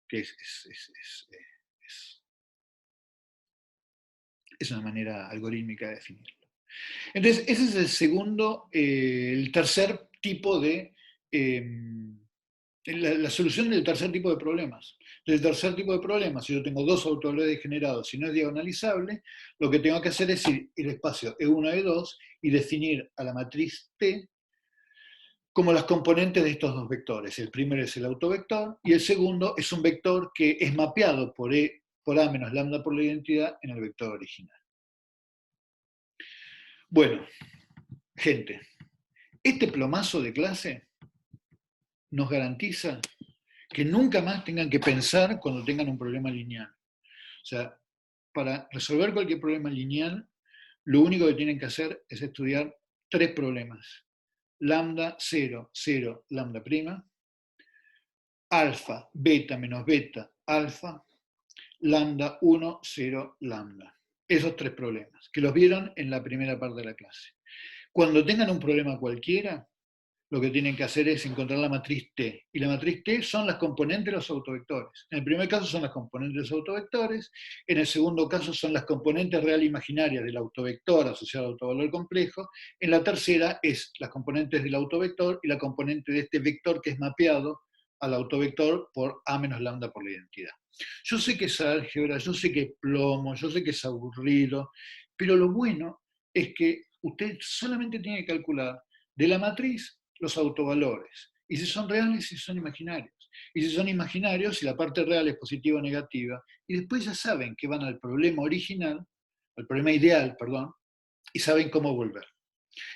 que es una manera algorítmica de definirlo. Entonces, ese es el segundo, el tercer tipo de, la solución del tercer tipo de problemas. Del tercer tipo de problemas, si yo tengo dos autovalores degenerados y no es diagonalizable, lo que tengo que hacer es ir el espacio E1 a E2 y definir a la matriz T como las componentes de estos dos vectores. El primero es el autovector y el segundo es un vector que es mapeado por A menos lambda por la identidad en el vector original. Bueno, gente, este plomazo de clase nos garantiza que nunca más tengan que pensar cuando tengan un problema lineal. O sea, para resolver cualquier problema lineal, lo único que tienen que hacer es estudiar tres problemas. Lambda 0, 0, lambda prima, alfa, beta menos beta, alfa, lambda 1, 0, lambda. Esos tres problemas, que los vieron en la primera parte de la clase. Cuando tengan un problema cualquiera, lo que tienen que hacer es encontrar la matriz T. Y la matriz T son las componentes de los autovectores. En el primer caso son las componentes de los autovectores, en el segundo caso son las componentes real e imaginarias del autovector asociado al autovalor complejo, en la tercera es las componentes del autovector y la componente de este vector que es mapeado al autovector por A menos lambda por la identidad. Yo sé que es álgebra, yo sé que es plomo, yo sé que es aburrido, pero lo bueno es que usted solamente tiene que calcular de la matriz los autovalores, y si son reales y si son imaginarios. Y si son imaginarios, si la parte real es positiva o negativa, y después ya saben que van al problema original, al problema ideal, perdón, y saben cómo volver.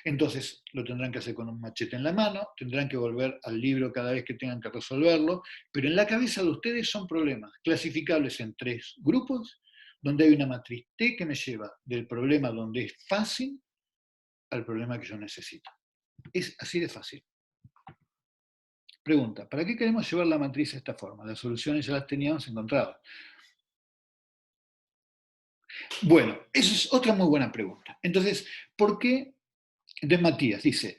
Entonces lo tendrán que hacer con un machete en la mano, tendrán que volver al libro cada vez que tengan que resolverlo, pero en la cabeza de ustedes son problemas clasificables en 3 grupos, donde hay una matriz T que me lleva del problema donde es fácil al problema que yo necesito. Es así de fácil. Pregunta, ¿para qué queremos llevar la matriz de esta forma? Las soluciones ya las teníamos encontradas. Bueno, esa es otra muy buena pregunta. Entonces, ¿por qué? Entonces Matías dice,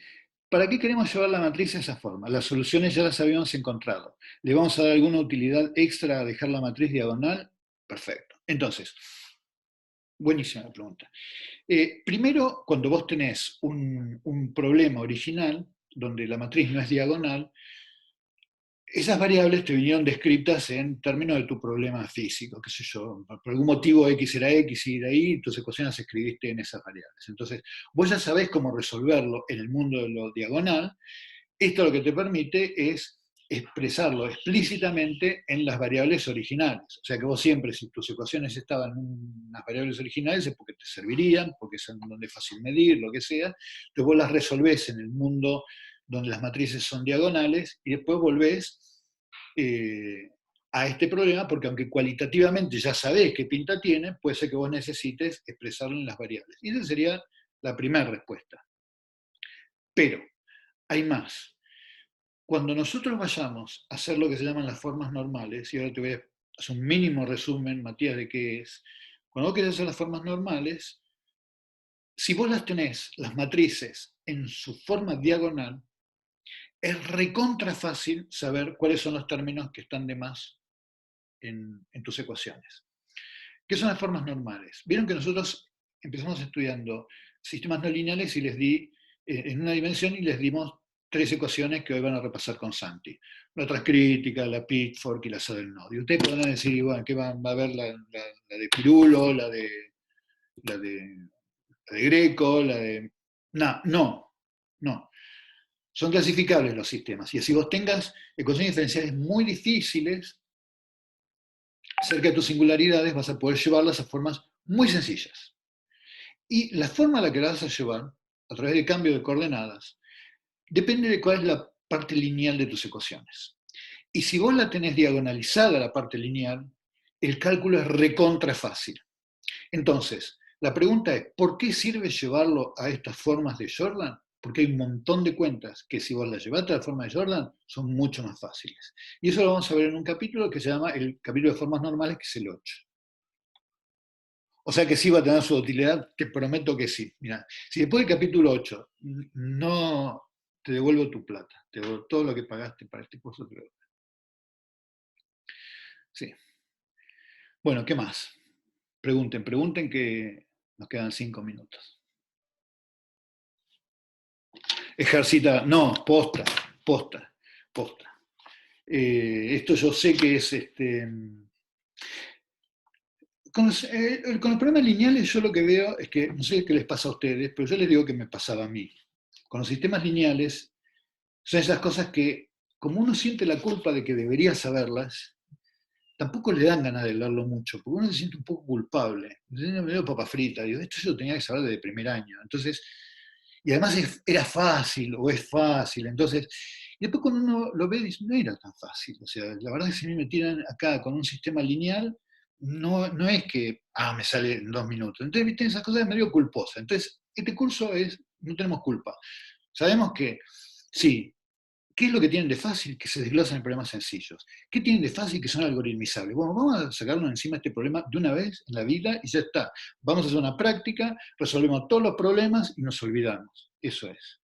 ¿para qué queremos llevar la matriz de esa forma? Las soluciones ya las habíamos encontrado. ¿Le vamos a dar alguna utilidad extra a dejar la matriz diagonal? Perfecto. Entonces, buenísima la pregunta. Primero, cuando vos tenés un problema original, donde la matriz no es diagonal, esas variables te vinieron descritas en términos de tu problema físico, qué sé yo, por algún motivo X era X y de ahí tus ecuaciones las escribiste en esas variables. Entonces, vos ya sabés cómo resolverlo en el mundo de lo diagonal. Esto lo que te permite es expresarlo explícitamente en las variables originales. O sea que vos siempre, si tus ecuaciones estaban en unas variables originales, es porque te servirían, porque es donde es fácil medir, lo que sea. Entonces vos las resolvés en el mundo donde las matrices son diagonales, y después volvés a este problema, porque aunque cualitativamente ya sabés qué pinta tiene, puede ser que vos necesites expresarlo en las variables. Y esa sería la primera respuesta. Pero hay más. Cuando nosotros vayamos a hacer lo que se llaman las formas normales, y ahora te voy a hacer un mínimo resumen, Matías, de qué es. Cuando vos querés hacer las formas normales, si vos las tenés, las matrices, en su forma diagonal, es recontra fácil saber cuáles son los términos que están de más en tus ecuaciones. ¿Qué son las formas normales? Vieron que nosotros empezamos estudiando sistemas no lineales y les di en una dimensión y les dimos 3 ecuaciones que hoy van a repasar con Santi. La transcrítica, la Pitchfork y la Sadelnode. Y ustedes podrán decir, bueno, ¿qué va a ver la de Pirulo, la de Greco, la de... No. Son clasificables los sistemas. Y así vos tengas ecuaciones diferenciales muy difíciles cerca de tus singularidades, vas a poder llevarlas a formas muy sencillas. Y la forma a la que las vas a llevar, a través del cambio de coordenadas, depende de cuál es la parte lineal de tus ecuaciones. Y si vos la tenés diagonalizada, la parte lineal, el cálculo es recontra fácil. Entonces, la pregunta es, ¿por qué sirve llevarlo a estas formas de Jordan? Porque hay un montón de cuentas que si vos las llevaste a la forma de Jordan, son mucho más fáciles. Y eso lo vamos a ver en un capítulo que se llama el capítulo de formas normales, que es el 8. O sea que sí va a tener su utilidad, te prometo que sí. Mira, si después del capítulo 8 no te devuelvo tu plata, te devuelvo todo lo que pagaste para este curso, te lo devuelvo. Sí. Bueno, ¿qué más? Pregunten que nos quedan 5 minutos. Ejercita, no, posta. Esto yo sé que es con los problemas lineales yo lo que veo es que, no sé qué les pasa a ustedes, pero yo les digo que me pasaba a mí. Con los sistemas lineales son esas cosas que, como uno siente la culpa de que debería saberlas, tampoco le dan ganas de leerlo mucho, porque uno se siente un poco culpable. Entonces me veo papa frita, digo, esto yo tenía que saber desde primer año. Entonces, y además era fácil, o es fácil, entonces, y después cuando uno lo ve, dice, no era tan fácil. O sea, la verdad es que si me tiran acá con un sistema lineal, no es que, me sale en 2 minutos. Entonces, viste, esas cosas es medio culposa. Entonces, este curso no tenemos culpa. Sabemos que, sí, ¿qué es lo que tienen de fácil? Que se desglosan en problemas sencillos. ¿Qué tienen de fácil? Que son algoritmizables. Bueno, vamos a sacarnos encima este problema de una vez en la vida y ya está. Vamos a hacer una práctica, resolvemos todos los problemas y nos olvidamos. Eso es.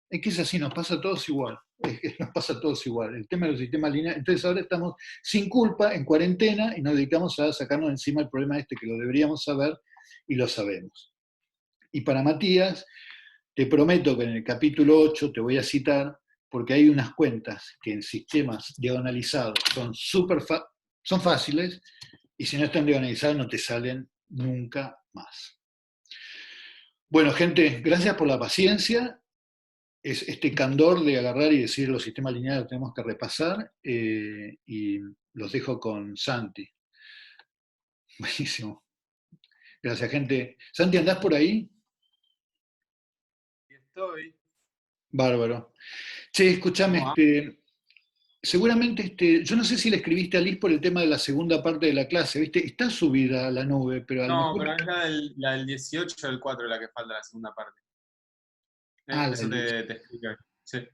Es que es así, nos pasa a todos igual. Es que nos pasa a todos igual. El tema de los sistemas lineales. Entonces ahora estamos sin culpa, en cuarentena, y nos dedicamos a sacarnos encima el problema este que lo deberíamos saber y lo sabemos. Y para Matías, te prometo que en el capítulo 8 te voy a citar, porque hay unas cuentas que en sistemas diagonalizados son fáciles, y si no están diagonalizados no te salen nunca más. Bueno, gente, gracias por la paciencia. Es este candor de agarrar y decir los sistemas lineales los tenemos que repasar, y los dejo con Santi. Buenísimo. Gracias, gente. Santi, ¿andás por ahí? Estoy. Bárbaro. Che, escúchame, seguramente, yo no sé si le escribiste a Liz por el tema de la segunda parte de la clase, ¿viste? Está subida a la nube, pero a lo No, mejor... pero es la del 18 del 4 la que falta la segunda parte. Ah, Eso te explico. Sí,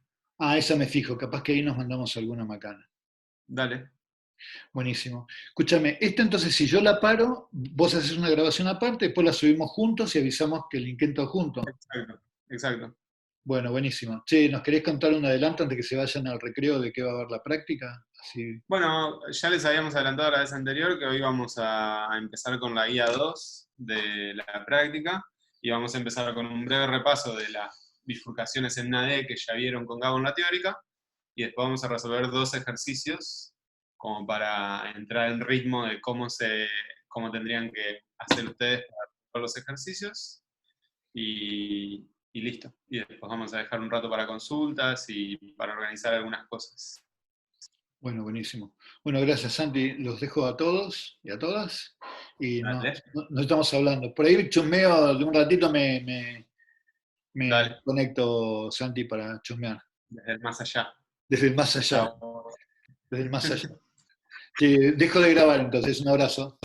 esa me fijo, capaz que ahí nos mandamos alguna macana. dale. Buenísimo. Escúchame, esta entonces si yo la paro, vos haces una grabación aparte, después la subimos juntos y avisamos que el intento junto. Exacto. Bueno, buenísimo. Che, ¿nos querés contar un adelanto antes que se vayan al recreo de qué va a haber la práctica? Así... Bueno, ya les habíamos adelantado la vez anterior que hoy vamos a empezar con la guía 2 de la práctica y vamos a empezar con un breve repaso de las bifurcaciones en NAD que ya vieron con Gabo en la teórica y después vamos a resolver 2 ejercicios como para entrar en ritmo de cómo tendrían que hacer ustedes para resolver los ejercicios y listo. Y después vamos a dejar un rato para consultas y para organizar algunas cosas. Bueno, buenísimo. Bueno, gracias, Santi. Los dejo a todos y a todas. Y nos estamos hablando. Por ahí chusmeo, de un ratito me conecto, Santi, para chusmear. Desde el más allá. Desde el más allá. Desde el más allá. Dejo de grabar entonces. Un abrazo.